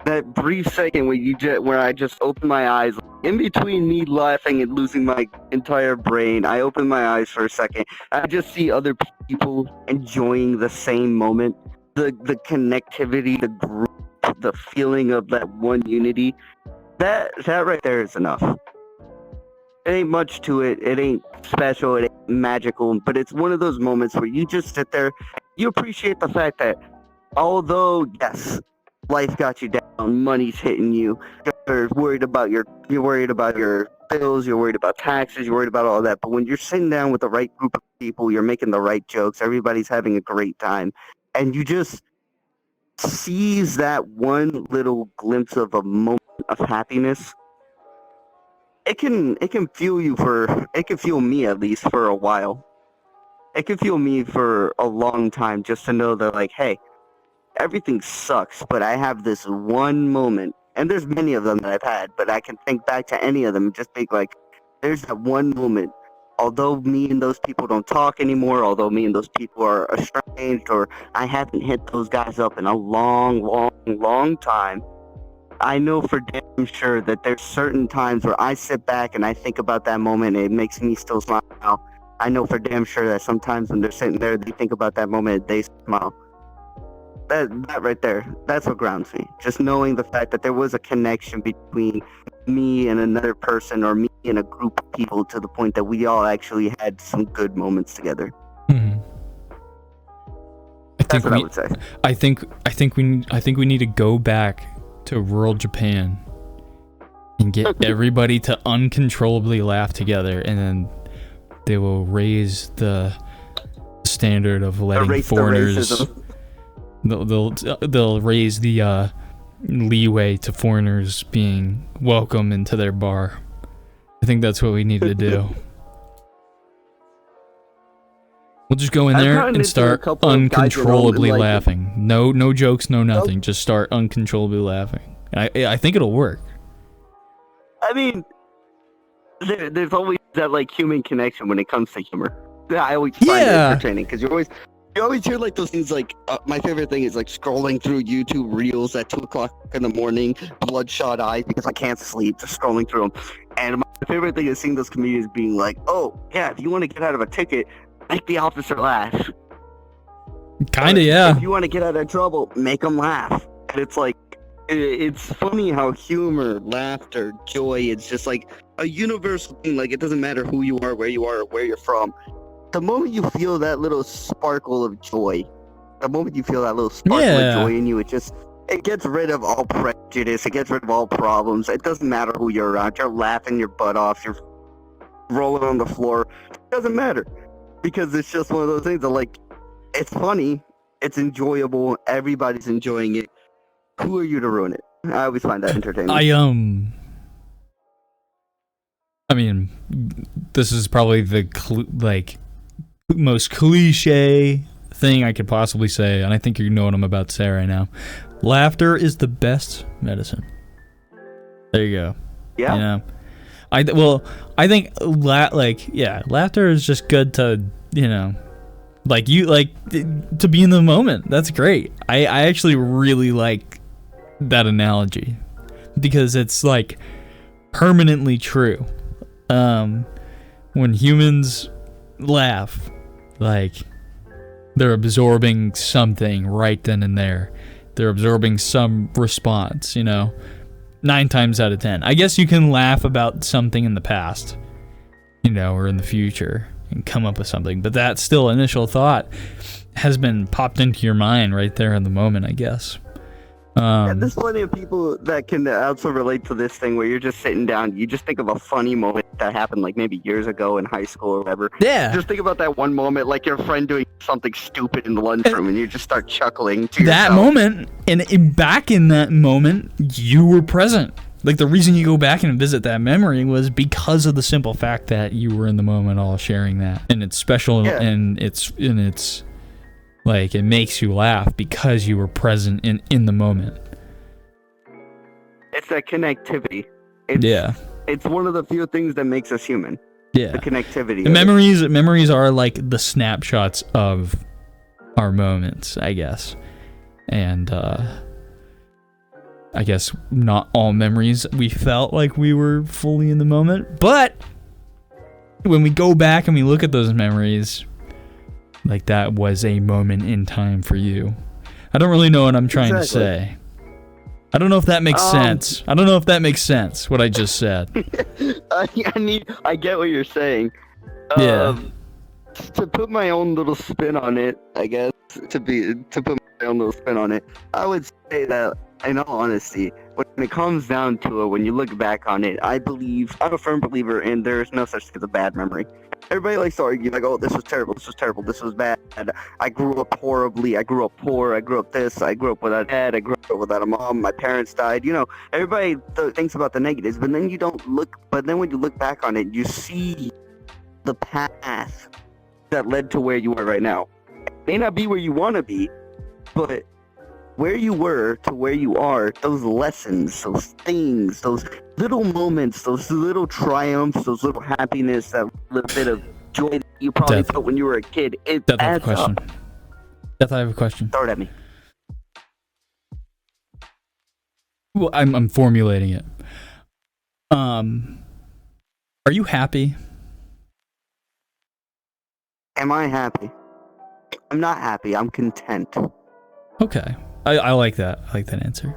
That brief second where I just open my eyes, in between me laughing and losing my entire brain, I open my eyes for a second. I just see other people enjoying the same moment, the connectivity, the group, the feeling of that one unity. That right there is enough. It ain't much to it. It ain't special. It ain't magical. But it's one of those moments where you just sit there. You appreciate the fact that, although yes, life got you down, money's hitting you. You're worried about your bills. You're worried about taxes. You're worried about all that. But when you're sitting down with the right group of people, you're making the right jokes. Everybody's having a great time, and you just seize that one little glimpse of a moment of happiness. It can fuel you it can fuel me at least for a while. It can fuel me for a long time just to know that like, hey, everything sucks, but I have this one moment, and there's many of them that I've had, but I can think back to any of them and just think like, there's that one moment. Although me and those people don't talk anymore, although me and those people are estranged, or I haven't hit those guys up in a long, long, long time, I know for damn sure that there's certain times where I sit back and I think about that moment and it makes me still smile. I know for damn sure that sometimes when they're sitting there, they think about that moment and they smile. That right there, that's what grounds me. Just knowing the fact that there was a connection between me and another person, or me and a group of people, to the point that we all actually had some good moments together. Mm-hmm. That's what I would say. I think we need to go back to rural Japan and get everybody to uncontrollably laugh together, and then they will raise the standard of letting foreigners. They'll raise the leeway to foreigners being welcome into their bar. I think that's what we need to do. We'll just go in there and start uncontrollably laughing. No jokes, no nothing. Just start uncontrollably laughing. I think it'll work. I mean, there's always that like human connection when it comes to humor. I always find it entertaining because you always hear like those things like my favorite thing is like scrolling through YouTube reels at 2:00 in the morning, bloodshot eyes because I can't sleep, just scrolling through them. And my favorite thing is seeing those comedians being like, "Oh yeah, if you want to get out of a ticket, make the officer laugh." Kinda, yeah. If you want to get out of trouble, make them laugh. And it's like, it's funny how humor, laughter, joy, it's just like a universal thing. Like it doesn't matter who you are, or where you're from. The moment you feel that little sparkle of joy, of joy in you, it gets rid of all prejudice, it gets rid of all problems. It doesn't matter who you're around, you're laughing your butt off, you're rolling on the floor, it doesn't matter. Because it's just one of those things that like, it's funny, it's enjoyable, everybody's enjoying it. Who are you to ruin it? I always find that entertaining. I mean, this is probably the most cliche thing I could possibly say, and I think you know what I'm about to say right now. Laughter is the best medicine. There you go. Yeah. You know, I think laughter is just good to, you know, to be in the moment. That's great. I actually really like that analogy because it's like permanently true. When humans laugh, like they're absorbing something right then and there. They're absorbing some response, you know, 9 times out of 10. I guess you can laugh about something in the past, you know, or in the future and come up with something, but that still initial thought has been popped into your mind right there in the moment, I guess. There's plenty of people that can also relate to this thing where you're just sitting down, you just think of a funny moment that happened like maybe years ago in high school or whatever. Yeah. Just think about that one moment, like your friend doing something stupid in the lunchroom, and you just start chuckling to yourself. That moment, and back in that moment, you were present. Like the reason you go back and visit that memory was because of the simple fact that you were in the moment all sharing that. And it's special, and it's like it makes you laugh because you were present in the moment. It's that connectivity. It's one of the few things that makes us human. Yeah. The connectivity. The memories are like the snapshots of our moments, I guess. And I guess not all memories we felt like we were fully in the moment, but when we go back and we look at those memories, like that was a moment in time for you. I don't really know what I'm trying to say. I don't know if that makes sense. I don't know if that makes sense, what I just said. I get what you're saying. Yeah. To put my own little spin on it, I guess, to put my own little spin on it, I would say that, in all honesty, when it comes down to it, when you look back on it, I'm a firm believer in there's no such thing as a bad memory. Everybody likes to argue, like, oh, this was terrible, this was bad, I grew up horribly, I grew up poor, I grew up this, I grew up without a dad, I grew up without a mom, my parents died, you know, everybody thinks about the negatives, but then when you look back on it, you see the path that led to where you are right now. It may not be where you want to be, but where you were to where you are, those lessons, those things, those little moments, those little triumphs, those little happiness, that little bit of joy that you probably felt when you were a kid, it adds up. Death, I have a question. Throw it at me. Well, I'm formulating it. Are you happy? Am I happy? I'm not happy. I'm content. Okay. I like that. I like that answer.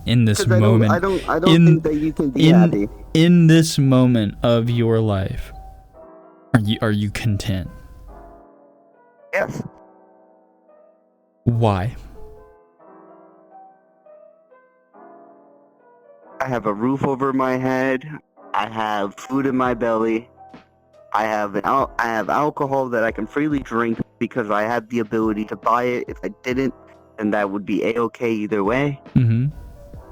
In this moment, I don't think that you can be happy. In this moment of your life, are you content? Yes. Why? I have a roof over my head. I have food in my belly. I have alcohol that I can freely drink because I have the ability to buy it. If I didn't, then that would be a-okay either way. Mm-hmm.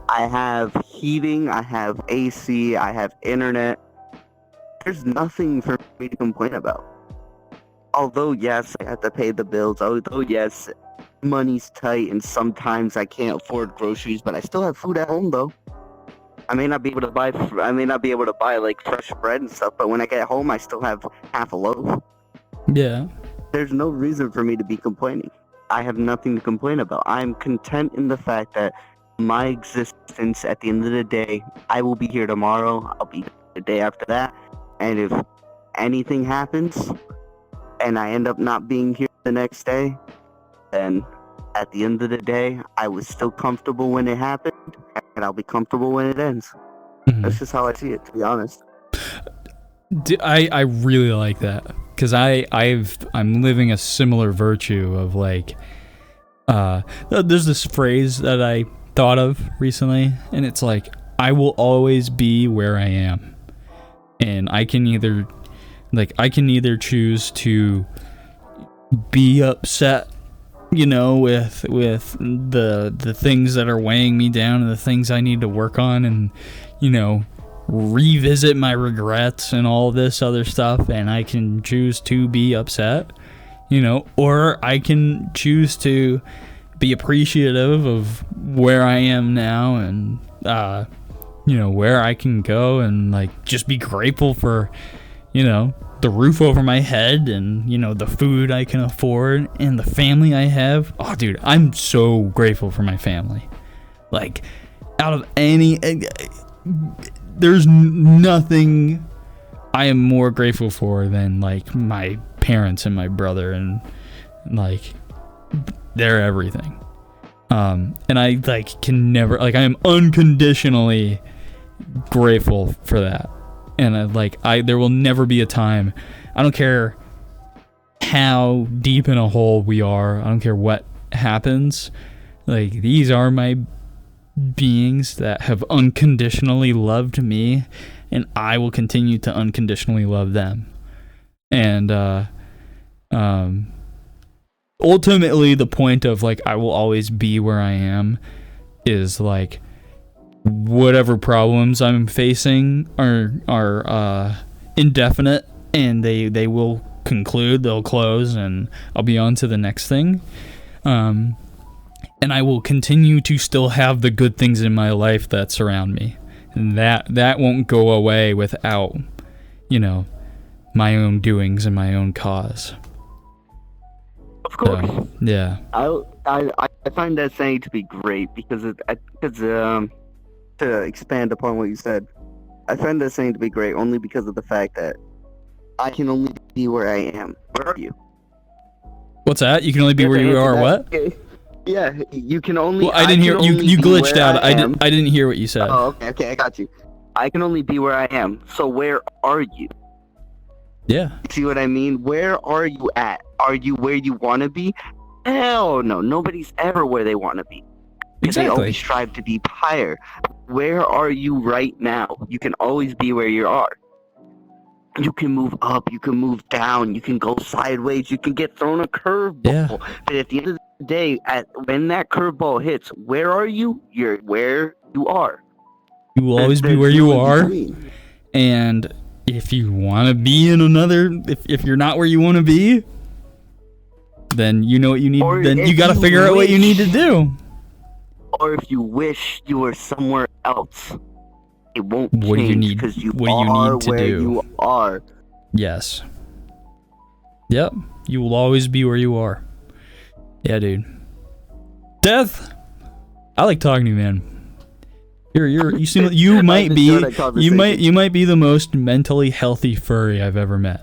I have heating. I have AC. I have internet. There's nothing for me to complain about. Although, yes, I have to pay the bills. Although, yes, money's tight and sometimes I can't afford groceries, but I still have food at home, though. I may not be able to buy like fresh bread and stuff, but when I get home, I still have half a loaf. Yeah. There's no reason for me to be complaining. I have nothing to complain about. I'm content in the fact that my existence, at the end of the day, I will be here tomorrow. I'll be here the day after that. And if anything happens and I end up not being here the next day, then at the end of the day, I was still comfortable when it happened, and I'll be comfortable when it ends. Mm-hmm. That's just how I see it, to be honest. I really like that, because I'm living a similar virtue of like, there's this phrase that I thought of recently, and it's like, I will always be where I am, and I can either choose to be upset, you know, with the things that are weighing me down and the things I need to work on, and, you know, revisit my regrets and all this other stuff, and I can choose to be upset, you know, or I can choose to be appreciative of where I am now, and you know, where I can go, and like just be grateful for, you know, the roof over my head, and, you know, the food I can afford, and the family I have. Oh, dude, I'm so grateful for my family. Like, out of any, there's nothing I am more grateful for than like my parents and my brother, and like they're everything. And I like can never, like, I am unconditionally grateful for that. And there will never be a time, I don't care how deep in a hole we are, I don't care what happens, like, these are my beings that have unconditionally loved me, and I will continue to unconditionally love them. And ultimately the point of like, I will always be where I am, is like, whatever problems I'm facing are indefinite, and they will conclude, they'll close, and I'll be on to the next thing. And I will continue to still have the good things in my life that surround me, and that won't go away without, you know, my own doings and my own cause. Of course. So, yeah. I find that saying to be great, because to expand upon what you said, I find that saying to be great only because of the fact that I can only be where I am. Where are you? What's that? You can only be where you are. What? Yeah, you can only. Well, I didn't hear you. You glitched out. I didn't hear what you said. Oh, okay, I got you. I can only be where I am. So where are you? Yeah. See what I mean? Where are you at? Are you where you want to be? Hell no. Nobody's ever where they want to be. Exactly. They always strive to be higher. Where are you right now? You can always be where you are. You can move up, you can move down, you can go sideways, you can get thrown a curveball. Yeah. But at the end of the day, when that curveball hits, where are you? You're where you are. You will always be where you are. And if you want to be in another, if you're not where you want to be, then you know what you need. Or Then you if got to you figure out what you need to wish- do. Or if you wish you were somewhere else, it won't What do you change need- because you what do you are need to where do? you are. Yes. Yep. You will always be where you are. Yeah, dude. Death. I like talking to you, man. You seem you might just be enjoyed that conversation. you might be the most mentally healthy furry I've ever met.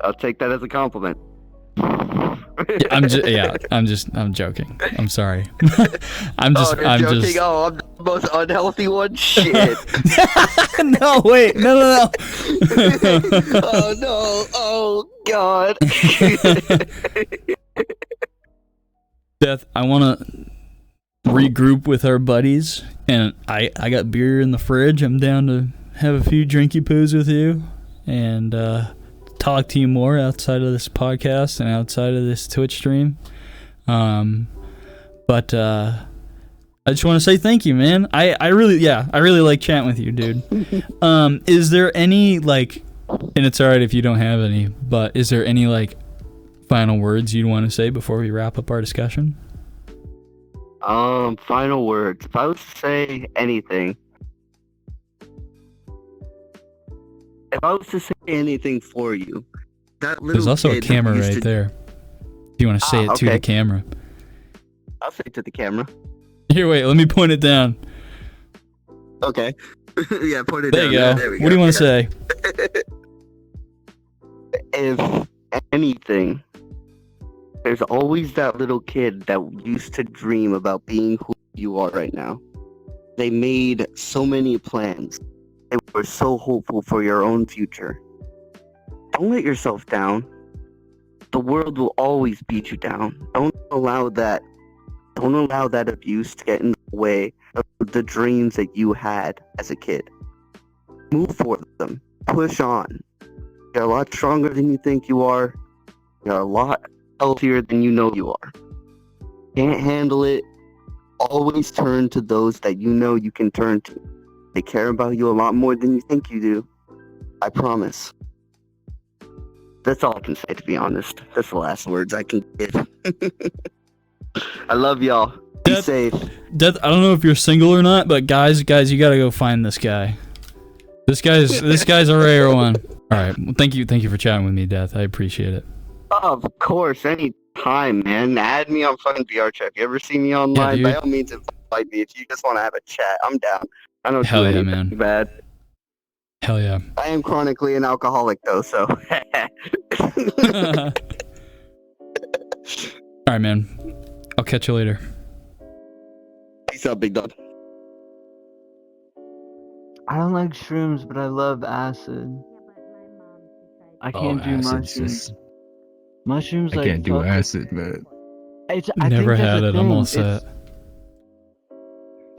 I'll take that as a compliment. I'm joking. I'm sorry. I'm You're joking? just Oh, I'm the most unhealthy one? Shit. No, wait. No. Oh, no. Oh, God. Death, I want to regroup with our buddies, and I got beer in the fridge. I'm down to have a few drinky poos with you and talk to you more outside of this podcast and outside of this Twitch stream. But I just want to say thank you, man. I really like chatting with you, dude. Is there any, like, and it's alright if you don't have any, but is there any, like, final words you'd want to say before we wrap up our discussion? Final words. If I was to say anything, for you, that little There's also a kid camera used right to- there. If you want to say it to okay. the camera. I'll say it to the camera. Here, wait, let me point it down. Okay. Yeah, point it There down. you go. There we What do you want to say? If anything, there's always that little kid that used to dream about being who you are right now. They made so many plans. They were so hopeful for your own future. Don't let yourself down. The world will always beat you down. Don't allow that abuse to get in the way of the dreams that you had as a kid. Move for them. Push on. You're a lot stronger than you think you are. You're a lot healthier than you know you are. Can't handle it? Always turn to those that you know you can turn to. They care about you a lot more than you think you do. I promise. That's all I can say, to be honest. That's the last words I can give. I love y'all. Be safe. Death, I don't know if you're single or not, but guys, you gotta go find this guy. This guy's a rare one. All right, well, thank you for chatting with me, Death. I appreciate it. Of course, any time, man. Add me on fucking VRChat. If you ever see me online, dude. by all means, invite me. If you just want to have a chat, I'm down. I don't Hell do yeah, anything man. bad. Hell yeah. I am chronically an alcoholic, though, so. All right, man. I'll catch you later. Peace out, big dog. I don't like shrooms, but I love acid. I can't do mushrooms. Mushrooms, I like, can't do fuck- acid, man. I Never think that's had the it. I'm thing. all set.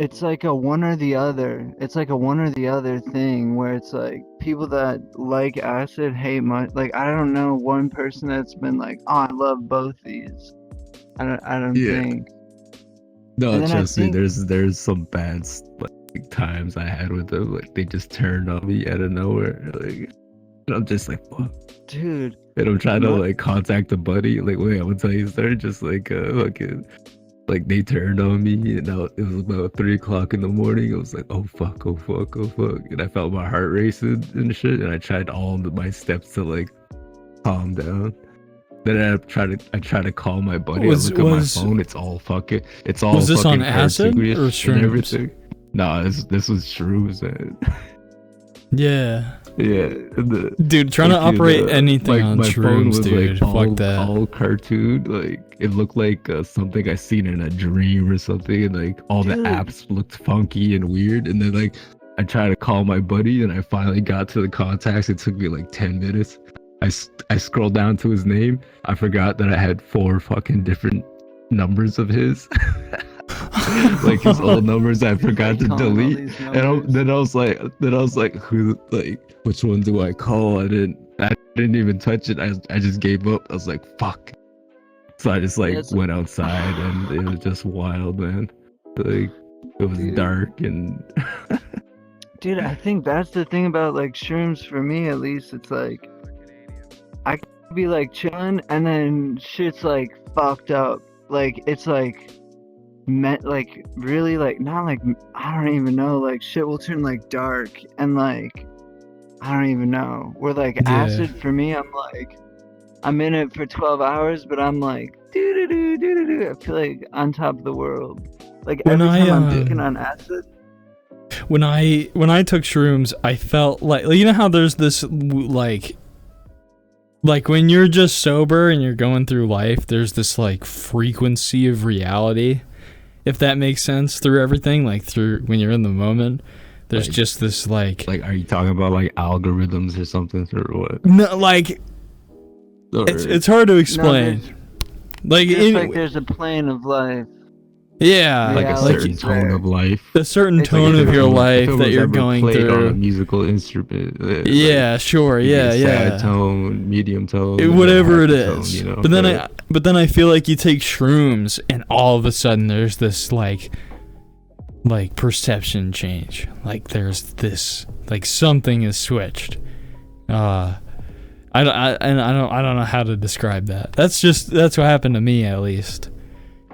It's like a one or the other. It's like a one or the other thing where it's like people that like acid hate like I don't know one person that's been like, oh, I love both these. I don't Yeah. think. No, And then I trust me. think- There's some bad like times I had with them. Like they just turned on me out of nowhere. Like and I'm just like, what? Dude, And I'm trying to What? like contact a buddy. Like, wait, I'm gonna tell you a story. Just like fucking. Like they turned on me, and it was about 3 o'clock in the morning. I was like, "Oh fuck, oh fuck, oh fuck!" And I felt my heart racing and shit. And I tried all of my steps to like calm down. Then I try to call my buddy. I look at my phone. It's all fucking. Was this fucking on acid cartoonish or and shrooms? everything. No, this was shrooms, man. Yeah. Yeah, Dude, trying to fucking, operate anything on my phone shrooms, was dude. like Fuck that. all cartoon. Like it looked like something I seen in a dream or something, and like all the Dude. apps looked funky and weird. And then like I tried to call my buddy, and I finally got to the contacts. It took me like 10 minutes. I scrolled down to his name. I forgot that I had 4 fucking different numbers of his. Like his old numbers I forgot to calling all delete. these And numbers. then I was like, who, like, which one do I call? I didn't even touch it. I just gave up. I was like, fuck. So I just like It's- went outside, and it was just wild, man. Like it was Dude. dark and Dude, I think that's the thing about like shrooms for me at least. It's like I can be like chilling, and then shit's like fucked up. Like it's like like really like not like I don't even know. Like shit will turn like dark and like I don't even know. Where like acid for me, I'm in it for 12 hours, but I'm like doo doo doo doo doo. I feel like on top of the world. Like every time I'm taking on acid. When I took shrooms, I felt like you know how there's this like when you're just sober and you're going through life, there's this like frequency of reality, if that makes sense, through everything, like through when you're in the moment. There's like, just this like are you talking about like algorithms or something or what? No, like it's hard to explain. No, there's a plane of life. Yeah, like a certain tone of life. A certain tone of your life that you're going through. On a musical instrument. Yeah, sure. Yeah, sad tone, medium tone, whatever it is. Tone, you know, but then I feel like you take shrooms and all of a sudden there's this like perception change. Like there's this like something is switched. I don't know how to describe that. That's what happened to me at least.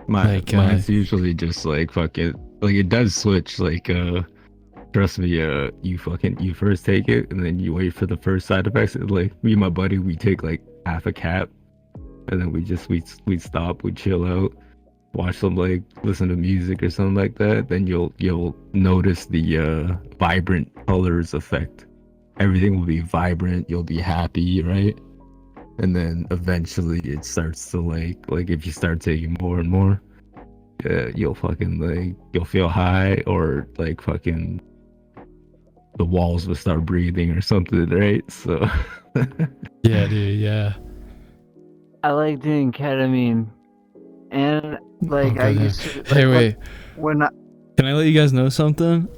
Mine's usually just like fucking like it does switch like trust me you first take it and then you wait for the first side effects. Like me and my buddy, we take like half a cap and then we stop, we chill out, watch some like listen to music or something like that. Then you'll notice the vibrant colors effect. Everything will be vibrant, you'll be happy, right? And then eventually it starts to like if you start taking more and more, you'll fucking like you'll feel high or like fucking the walls will start breathing or something, right? So yeah, dude, yeah. I like doing ketamine, and like I used to. Hey, wait. Can I let you guys know something?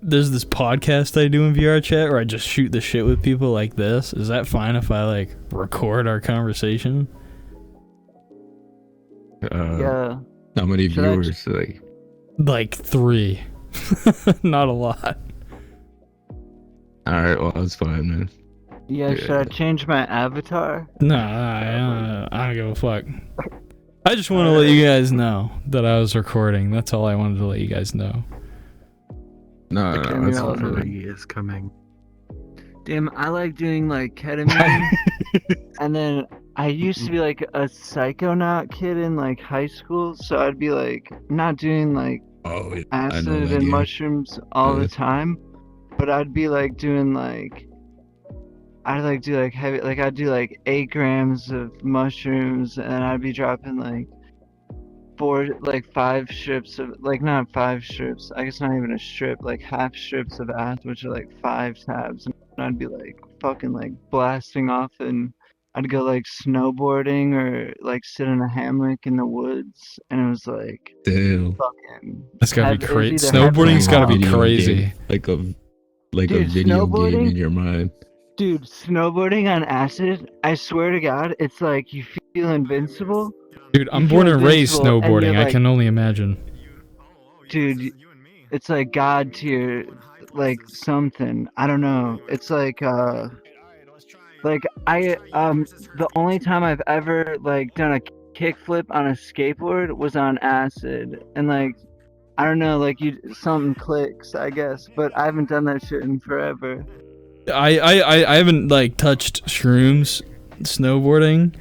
There's this podcast I do in VRChat where I just shoot the shit with people like this. Is that fine if I like record our conversation? Yeah. How many viewers? Like 3. Not a lot. Alright, well that's fine, man. Yeah, should I change my avatar? No, I don't give a fuck. I just want to let you guys know that I was recording. That's all I wanted to let you guys know. No, that's really is coming. Damn, I like doing like ketamine, and then I used to be like a psychonaut kid in like high school, so I'd be like not doing like acid and mushrooms all the time, but I'd be like doing like I'd like do like heavy, like I'd do like 8 grams of mushrooms, and I'd be dropping like 5 strips of, like not 5 strips, I guess not even a strip, like half strips of acid, which are like 5 tabs, and I'd be like fucking like blasting off, and I'd go like snowboarding or like sit in a hammock in the woods, and it was like damn, fucking. That's gotta be crazy. Snowboarding's gotta be crazy. Game, like a video game in your mind. Dude, snowboarding on acid, I swear to God, it's like you feel invincible. Dude, I'm born and raised snowboarding. I can only imagine. Dude, it's like God tier, like something. I don't know. It's like the only time I've ever like done a kickflip on a skateboard was on acid, and like I don't know, like something clicks, I guess, but I haven't done that shit in forever. I haven't like touched shrooms snowboarding,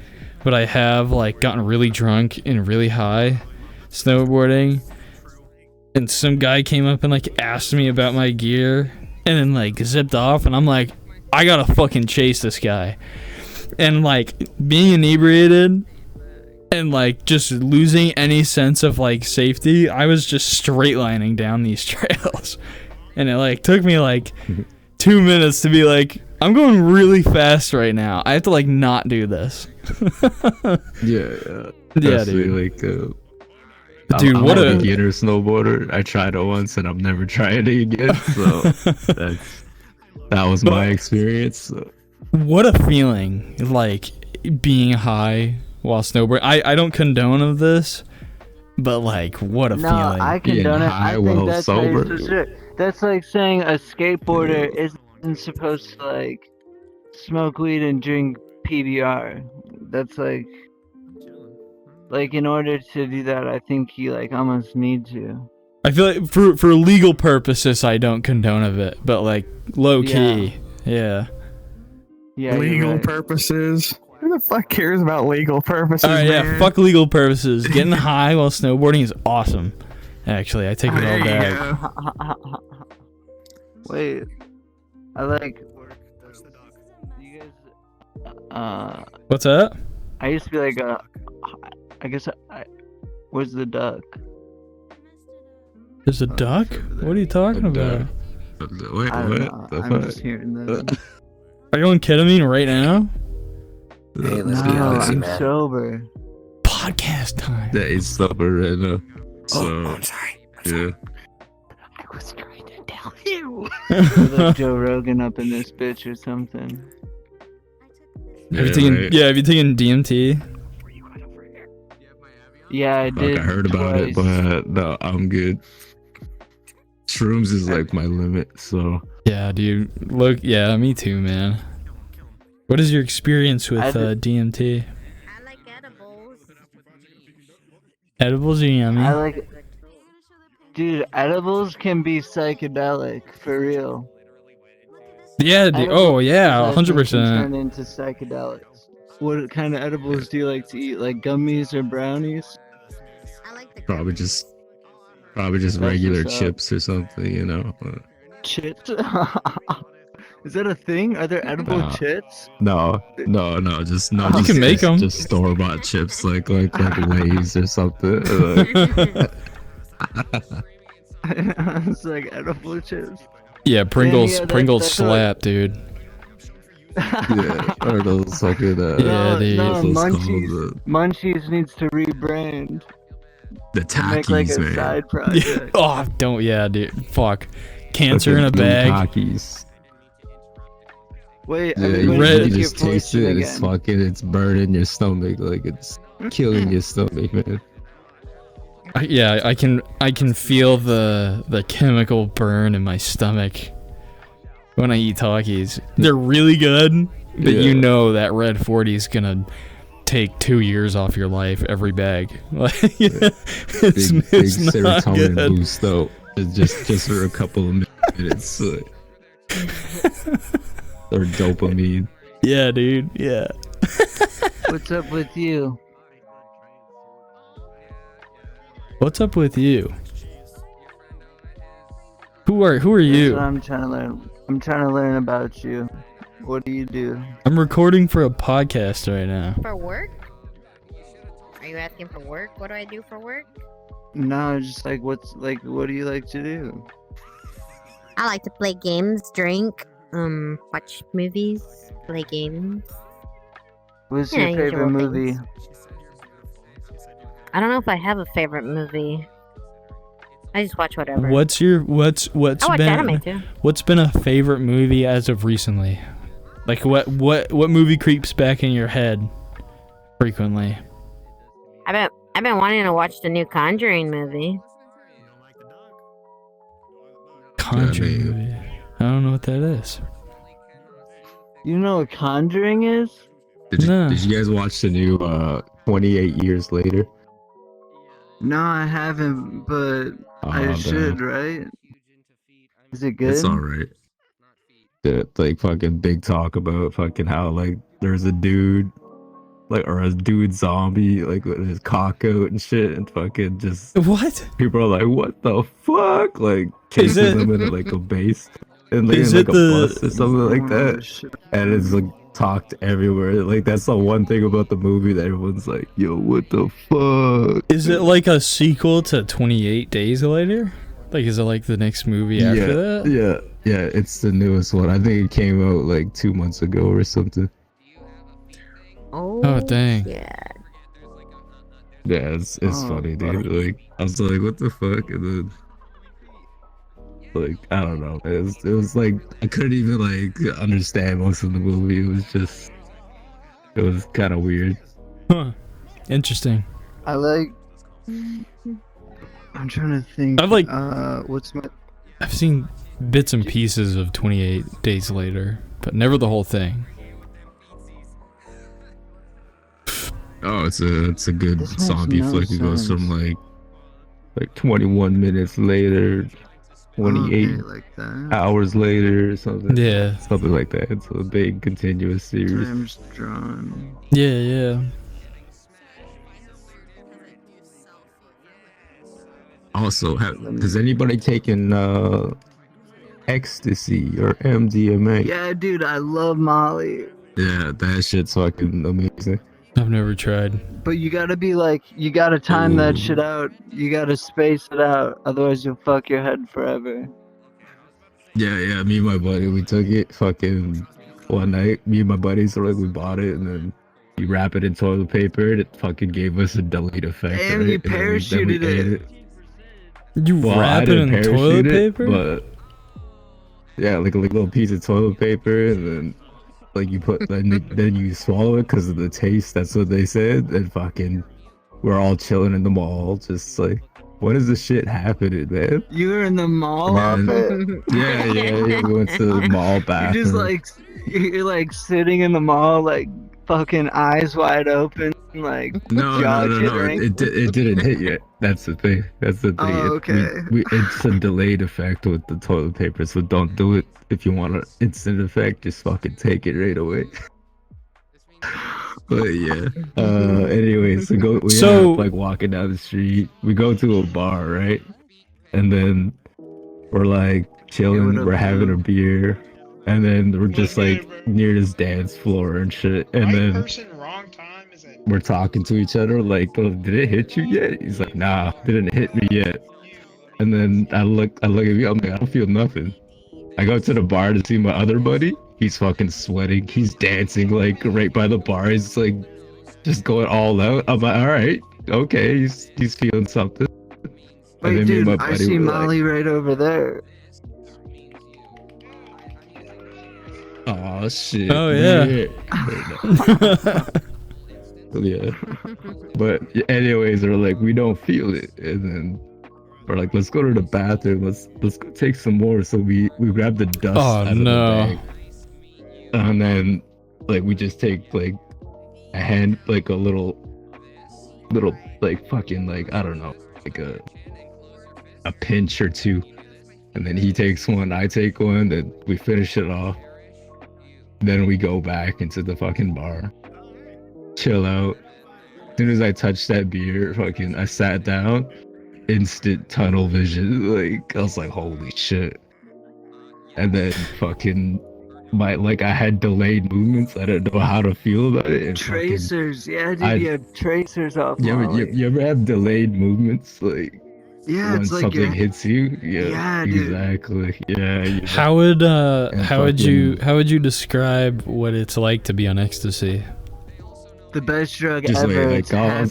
but I have like gotten really drunk and really high snowboarding, and some guy came up and like asked me about my gear and then like zipped off, and I'm like, I gotta fucking chase this guy. And like being inebriated and like just losing any sense of like safety, I was just straight lining down these trails, and it like took me like 2 minutes to be like, I'm going really fast right now. I have to like not do this. Yeah, dude. Like, dude, I'm what a beginner snowboarder. I tried it once and I'm never trying it again. So that was my experience. So. What a feeling, like being high while snowboarding. I don't condone of this, but like what a feeling. No, I condone it. High I think that's sober. That's like saying a skateboarder isn't supposed to like smoke weed and drink PBR. That's like in order to do that, I think he like almost need to. I feel like for legal purposes, I don't condone of it, but like low key, yeah. Yeah, Legal right. purposes. Who the fuck cares about legal purposes? All right, man? yeah, fuck legal purposes. Getting high while snowboarding is awesome. Actually, I take it all There you back. go. Wait, I like. You guys. What's that? I used to be like I guess where's the duck? There's a duck? What are you talking about? Wait, I don't what? know. The I'm fuck? just hearing that. Are you on ketamine right now? Hey, let's be No, honest, I'm man. sober. Podcast time. That is sober right now. So, Oh, I'm sorry. yeah. I was trying to tell you. With like Joe Rogan up in this bitch or something. Have you taken, right. yeah, have you taken DMT? Yeah, I Fuck, did. I heard about it, twice. but no, I'm good. Shrooms is like my limit, so Yeah, dude. Look, yeah, me too, man. What is your experience with DMT? I like edibles. Edibles are yummy. I like. Dude, edibles can be psychedelic for real. Yeah, dude. Oh, yeah, Edibles can 100%. turn into psychedelics. What kind of edibles do you like to eat? Like gummies or brownies? I like the probably just That's regular what's up. chips or something, you know. Chits? Is that a thing? Are there edible chits? No, just no. You Just, can make 'em. Just store bought chips, like Lay's or something. It's like edible chips. Yeah, Pringles, yeah, Pringles that's slap, dude. Yeah, or those fucking Yeah, dude. No, what's those Munchies, called? Munchies needs to rebrand. The And make like Takis, a man. side project. Oh, don't, yeah, dude. Fuck. Cancer in a Fucking blue bag. Takis. Wait, Yeah, everybody red- you take just your taste fortune it. It's again. fucking. It's burning your stomach. Like it's killing your stomach, man. Yeah, I can feel the chemical burn in my stomach when I eat Takis. They're really good, but Yeah. you know that red 40 is gonna take 2 years off your life every bag. Like, it's Big not serotonin good. boost though. It's just for a couple of minutes. Or dopamine. Yeah, dude. Yeah. What's up with you? What's up with you? Who are That's you? what I'm trying to learn. I'm trying to learn about you. What do you do? I'm recording for a podcast right now. For work? Are you asking for work? What do I do for work? No, just like what do you like to do? I like to play games, drink, watch movies, play games. What's Yeah, your favorite usual movie? things. I don't know if I have a favorite movie. I just watch whatever. What's I watch anime been too. what's been a favorite movie as of recently? Like what movie creeps back in your head frequently? I've been wanting to watch the new Conjuring movie. Conjuring Yeah, movie. I don't know what that is. You know what Conjuring is? No. Did you guys watch the new 28 Years Later? No, I haven't, but I Oh, should, damn. right? Is it good? It's alright. Like fucking big talk about fucking how like there's a dude like or a dude zombie like with his cock out and shit and fucking just What? people are like what the fuck like Is chasing it- them into like a base and like, Is in, like it a the- bus or something like Oh, that shit. and it's like talked everywhere. Like that's the one thing about the movie that everyone's like, yo, what the fuck? Is it like a sequel to 28 Days Later? Like is it like the next movie after that? Yeah, it's the newest one. I think it came out like 2 months ago or something. Oh, dang. Yeah. Yeah, it's Oh, funny, dude. Like I was like, what the fuck? And then like I don't know. It was like I couldn't even like understand most of the movie. It was kind of weird. Huh. Interesting. I like. I'm trying to think. I've like what's my? I've seen bits and pieces of 28 Days Later, but never the whole thing. Oh, it's a good This makes zombie no flick. It goes from sense. like 21 minutes later, 28 Okay, like that. hours later, or something. Yeah. Something like that. It's a big continuous series. Time's drawn. Yeah, yeah. Also, has anybody taken ecstasy or MDMA? Yeah, dude, I love Molly. Yeah, that shit's fucking amazing. I've never tried. But you gotta be like, you gotta time that shit out. You gotta space it out. Otherwise, you'll fuck your head forever. Yeah, me and my buddy, we took it fucking one night. Me and my buddies, we bought it, and then you wrap it in toilet paper, and it fucking gave us a delayed effect. And right? you parachuted it. You wrap it in toilet paper? But yeah, like a little piece of toilet paper, and then like you put, then you swallow it because of the taste. That's what they said. And fucking, we're all chilling in the mall, just like, what is this shit happening, man? You were in the mall off it? Yeah. We went to the mall bathroom. You're like sitting in the mall, like fucking eyes wide open, like No. It didn't hit yet. That's the thing. Oh, okay. It's a delayed effect with the toilet paper, so don't do it if you want an instant effect. Just fucking take it right away. But yeah. Anyways, we end up like walking down the street. We go to a bar, right? And then we're like chilling. We're having a beer. And then we're just like near this dance floor and shit. And then we're talking to each other like, oh, did it hit you yet? He's like, nah, didn't hit me yet. And then I look at you, I'm like, I don't feel nothing. I go to the bar to see my other buddy. He's fucking sweating. He's dancing like right by the bar. He's like just going all out. I'm like, all right, okay, he's feeling something. Wait, dude, I see Molly right over there. Oh shit. Oh yeah. Yeah. But anyways, they're like, we don't feel it, and then we're like, let's go to the bathroom. Let's go take some more. So we grab the dust out of the bag, and then like we just take like a hand, like a little like fucking like I don't know, like a pinch or two, and then he takes one, I take one, then we finish it off. Then we go back into the fucking bar, chill out. As soon as I touched that beer, fucking, I sat down, instant tunnel vision. Like, I was like, holy shit. And then fucking, I had delayed movements. I didn't know how to feel about it. And tracers, yeah, dude, you have tracers off. Yeah, you ever have delayed movements? Like, yeah, when it's like something hits you, yeah, exactly. Yeah. How would you describe what it's like to be on ecstasy? The best drug just ever. Like I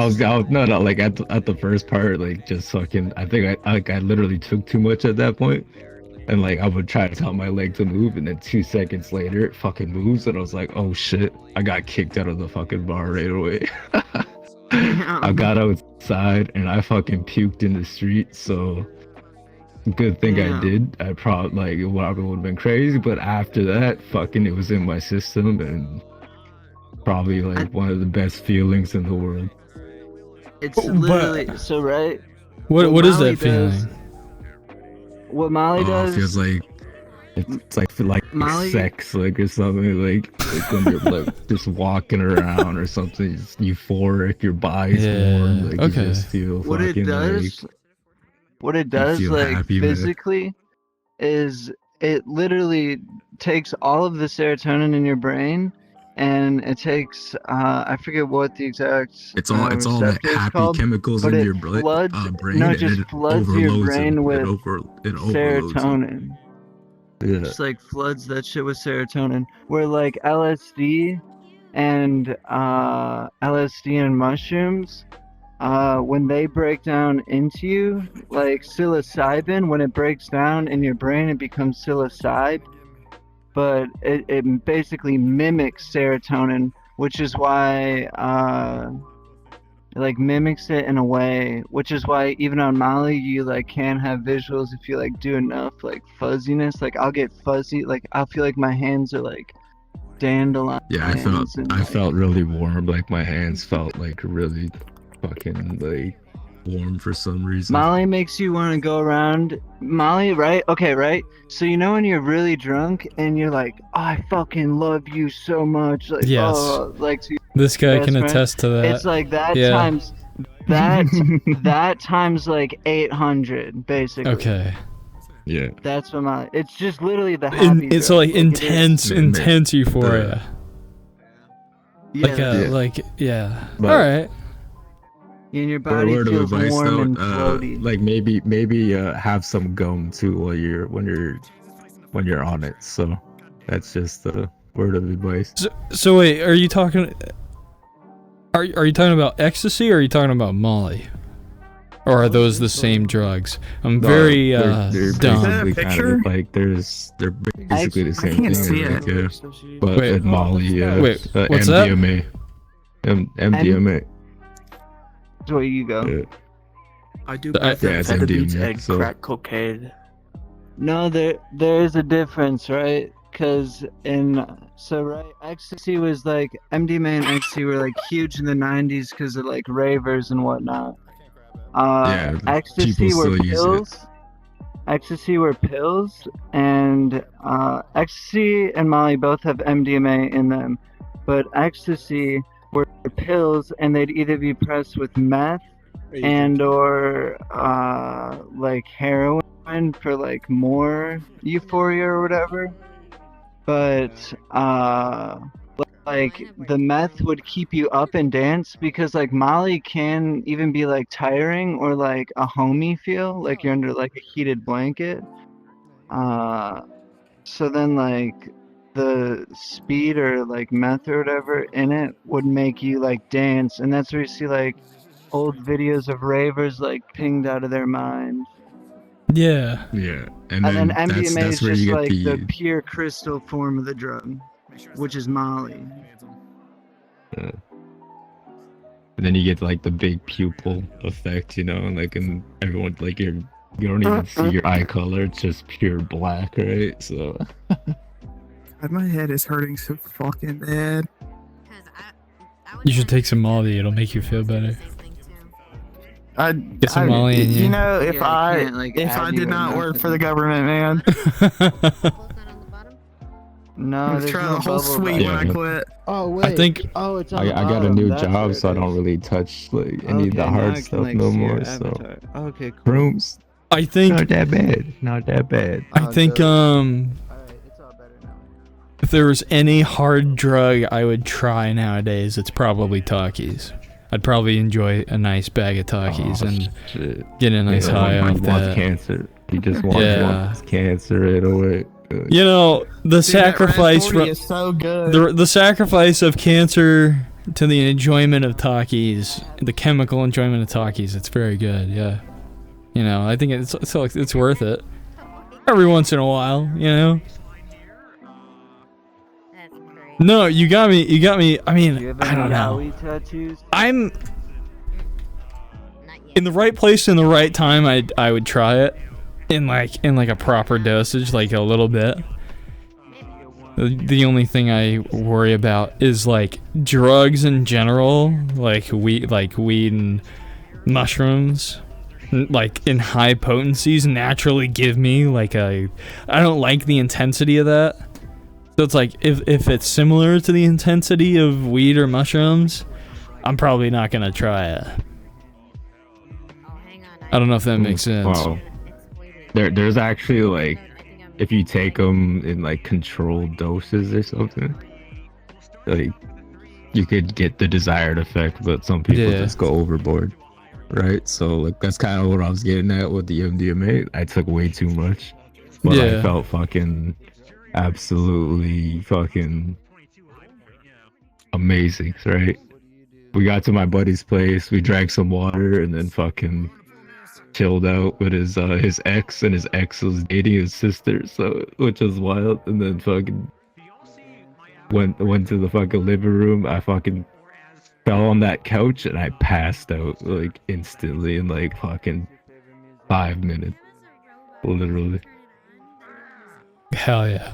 was no like at the first part, like just fucking. I think I literally took too much at that point, and like I would try to tell my leg to move, and then 2 seconds later it fucking moves, and I was like, oh shit, I got kicked out of the fucking bar right away. I got outside and I fucking puked in the street, so good thing I did. I probably would have been crazy, but after that, fucking it was in my system, and probably like one of the best feelings in the world. It's literally so right. What is that feeling? What Molly does? It feels like it's like Molly? sex, like or something, like when you're like just walking around or something, it's euphoric, your body's warm, like you just feel what it does. What it does, like happy, physically, is it literally takes all of the serotonin in your brain, and it takes I forget what the exact it's all that happy called, chemicals in your brain. No, it just floods your brain with serotonin. Yeah. Just like floods that shit with serotonin. Where like LSD and mushrooms, when they break down into you, like psilocybin, when it breaks down in your brain, it becomes psilocybe. But it basically mimics serotonin, which is why like mimics it in a way, which is why even on Molly you like can have visuals if you like do enough like fuzziness. Like I'll get fuzzy, like I'll feel like my hands are like dandelions. Yeah, I felt really warm. Like my hands felt like really fucking like warm for some reason. Molly makes you want to go around. Molly, right? Okay, right? So you know when you're really drunk and you're like, oh, I fucking love you so much. Like, Yes. oh, like to This guy best can friend. attest to that. It's like that Yeah. times that times like 800, basically. Okay. Yeah. That's what Molly. It's just literally the happy. It's drug. like It is. intense euphoria. Yeah. Yeah. But- All right. And your For a body word of feels advice warm though, and floaty. like maybe have some gum too while when you're on it. So that's just a word of advice. So wait, are you talking? Are you talking about ecstasy or are you talking about Molly? Or are those the same drugs? I'm very they're dumb. basically kind Picture? of like they're basically the I same can't thing. see I it. think, but Wait. Molly, Wait, what's that? MDMA. MDMA. That's where you go. Yeah. I do Yeah, it's amphetamines MDMA, and so- crack cocaine. No, there is a difference, right? Because ecstasy was like MDMA and ecstasy were like huge in the 90s because of like ravers and whatnot. Yeah, Ecstasy people were still use it. pills. Ecstasy were pills, and ecstasy and Molly both have MDMA in them, but ecstasy were pills, and they'd either be pressed with meth and or like heroin for like more euphoria or whatever. But like the meth would keep you up and dance because like Molly can even be like tiring or like a homey feel, like you're under like a heated blanket. So then like the speed or like meth or whatever in it would make you like dance, and that's where you see like old videos of ravers like pinged out of their mind. Yeah. Yeah, And then MDMA that's is where just you get like the pure crystal form of the drug, which is Molly. And then you get like the big pupil effect, you know, and like and everyone like you don't even see your eye color; it's just pure black, right? So God, my head is hurting so fucking bad. You should take some Molly. It'll make you feel better. Get some Molly in You you. know, if Yeah, I I can't, like, if add I you did or not work for the nothing. government, man, No, I was there's trying no the whole bubble suite bath. when I Yeah. quit. Oh wait. I think Oh, it's on I the got a bottom. new That's job, where so I it don't is. really touch like any of the Okay, now hard I can, stuff like, no see your more. So avatar. Okay, cool. rooms, I think not that bad, not that bad. I think Alright, it's all better now. if there was any hard drug I would try nowadays, it's probably Takis. I'd probably enjoy a nice bag of Takis and shit. get a nice high he off wants that. cancer. He just wants Yeah. cancer right away. You know, the sacrifice Dude, that Red 40 is so good. the sacrifice of cancer to the enjoyment of Takis, the chemical enjoyment of Takis, it's very good. Yeah. You know, I think it's worth it. Every once in a while, you know. That's great. No, you got me. I Do you mean, have I any don't know. yaoi tattoos? I'm Not yet. in the right place in the right time. I would try it in like a proper dosage, like a little bit. The only thing I worry about is like drugs in general, like weed and mushrooms, like in high potencies naturally give me like I don't like the intensity of that. So it's like if it's similar to the intensity of weed or mushrooms, I'm probably not gonna try it. Oh, hang on. I don't know if that makes sense. Wow. There's actually like, if you take them in like controlled doses or something, like you could get the desired effect, but some people Yeah. just go overboard, right? So like that's kind of what I was getting at with the MDMA. I took way too much, but Yeah. I felt fucking absolutely fucking amazing, right? We got to my buddy's place, we drank some water, and then fucking chilled out with his ex, and his ex was dating his sister, so which was wild. And then fucking went to the fucking living room. I fucking fell on that couch and I passed out like instantly in like fucking 5 minutes, literally. Hell yeah.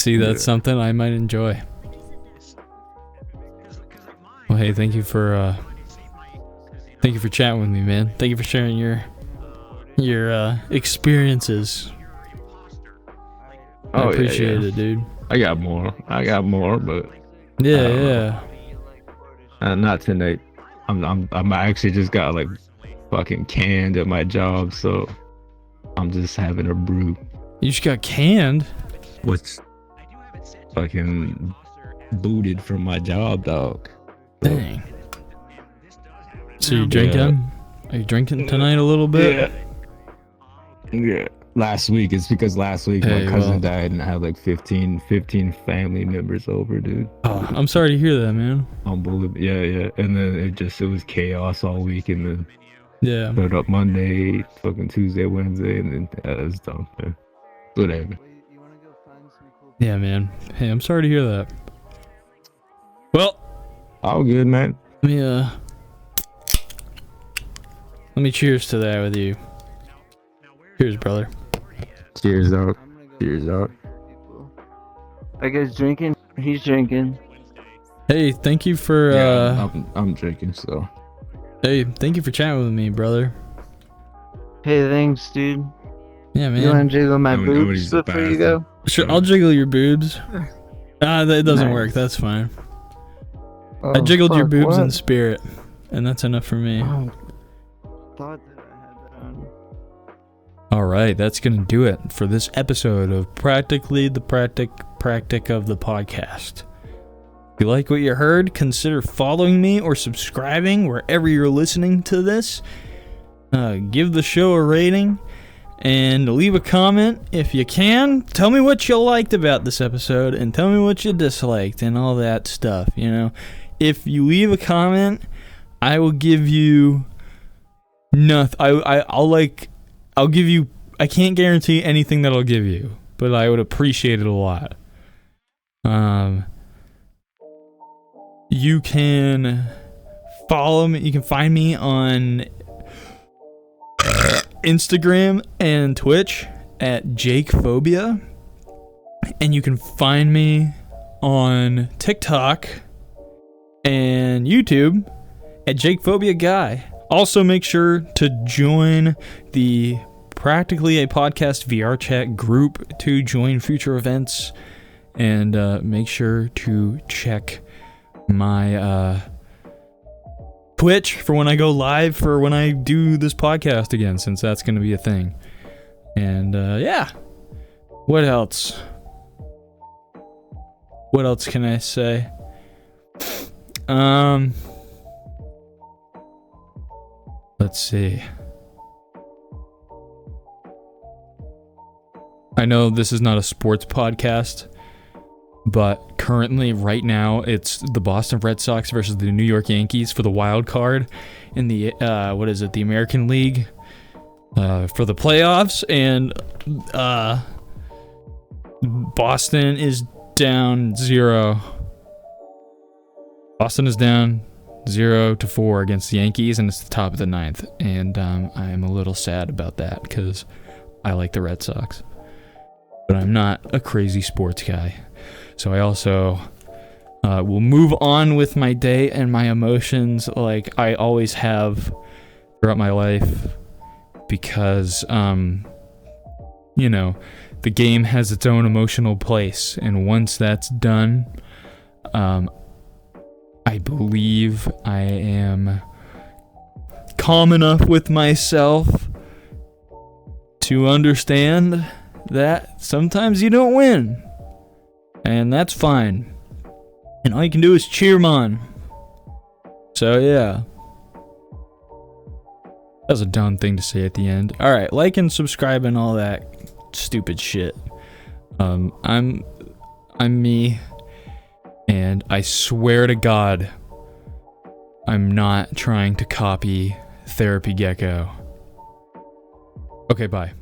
See, that's something I might enjoy. Well, hey, thank you for chatting with me, man. Thank you for sharing your experiences. I appreciate it, dude. I got more, but yeah. Not tonight. I'm actually just got like fucking canned at my job, so I'm just having a brew. You just got canned? What's fucking booted from my job, dog. Dang. So you drinking? Are you drinking tonight a little bit? Yeah. Last week, it's because last week my cousin died and I had like 15 family members over, dude. Oh, I'm sorry to hear that, man. Unbelievable. Yeah. And then it was chaos all week, and then showed up Monday, fucking Tuesday, Wednesday, and then it was dumb, man. Whatever. Yeah, man. Hey, I'm sorry to hear that. Well, all good, man. Let me cheers to that with you. Cheers, brother. Cheers, dog. Cheers, dog. I guess drinking. He's drinking. Hey, thank you for. I'm drinking, so. Hey, thank you for chatting with me, brother. Hey, thanks, dude. Yeah, man. You want to jiggle my boobs before you go? Sure, I'll jiggle your boobs. That doesn't work. That's fine. I jiggled your boobs in spirit, and that's enough for me. Thought that I had that on. All right, that's gonna do it for this episode of Practically the Practic of the podcast. If you like what you heard, consider following me or subscribing wherever you're listening to this. Give the show a rating and leave a comment if you can. Tell me what you liked about this episode and tell me what you disliked and all that stuff, you know. If you leave a comment, I will give you I'll give you, I can't guarantee anything that I'll give you, but I would appreciate it a lot. You can follow me, you can find me on Instagram and Twitch at JakePhobia, and you can find me on TikTok and YouTube at JakePhobia Guy. Also, make sure to join the Practically a Podcast VRChat group to join future events, and make sure to check my Twitch for when I go live for when I do this podcast again, since that's going to be a thing. And yeah, what else? What else can I say? Let's see. I know this is not a sports podcast, but currently, right now, it's the Boston Red Sox versus the New York Yankees for the wild card in the, the American League for the playoffs, and Boston is down 0. Boston is down 0-4 against the Yankees, and it's the top of the 9th, and I'm a little sad about that because I like the Red Sox, but I'm not a crazy sports guy. So I also will move on with my day and my emotions like I always have throughout my life, because you know, the game has its own emotional place, and once that's done, I believe I am calm enough with myself to understand that sometimes you don't win, and that's fine, and all you can do is cheer 'em on. So yeah, that was a dumb thing to say at the end. All right, like and subscribe and all that stupid shit. I'm me, and I swear to God, I'm not trying to copy Therapy Gecko. Okay, bye.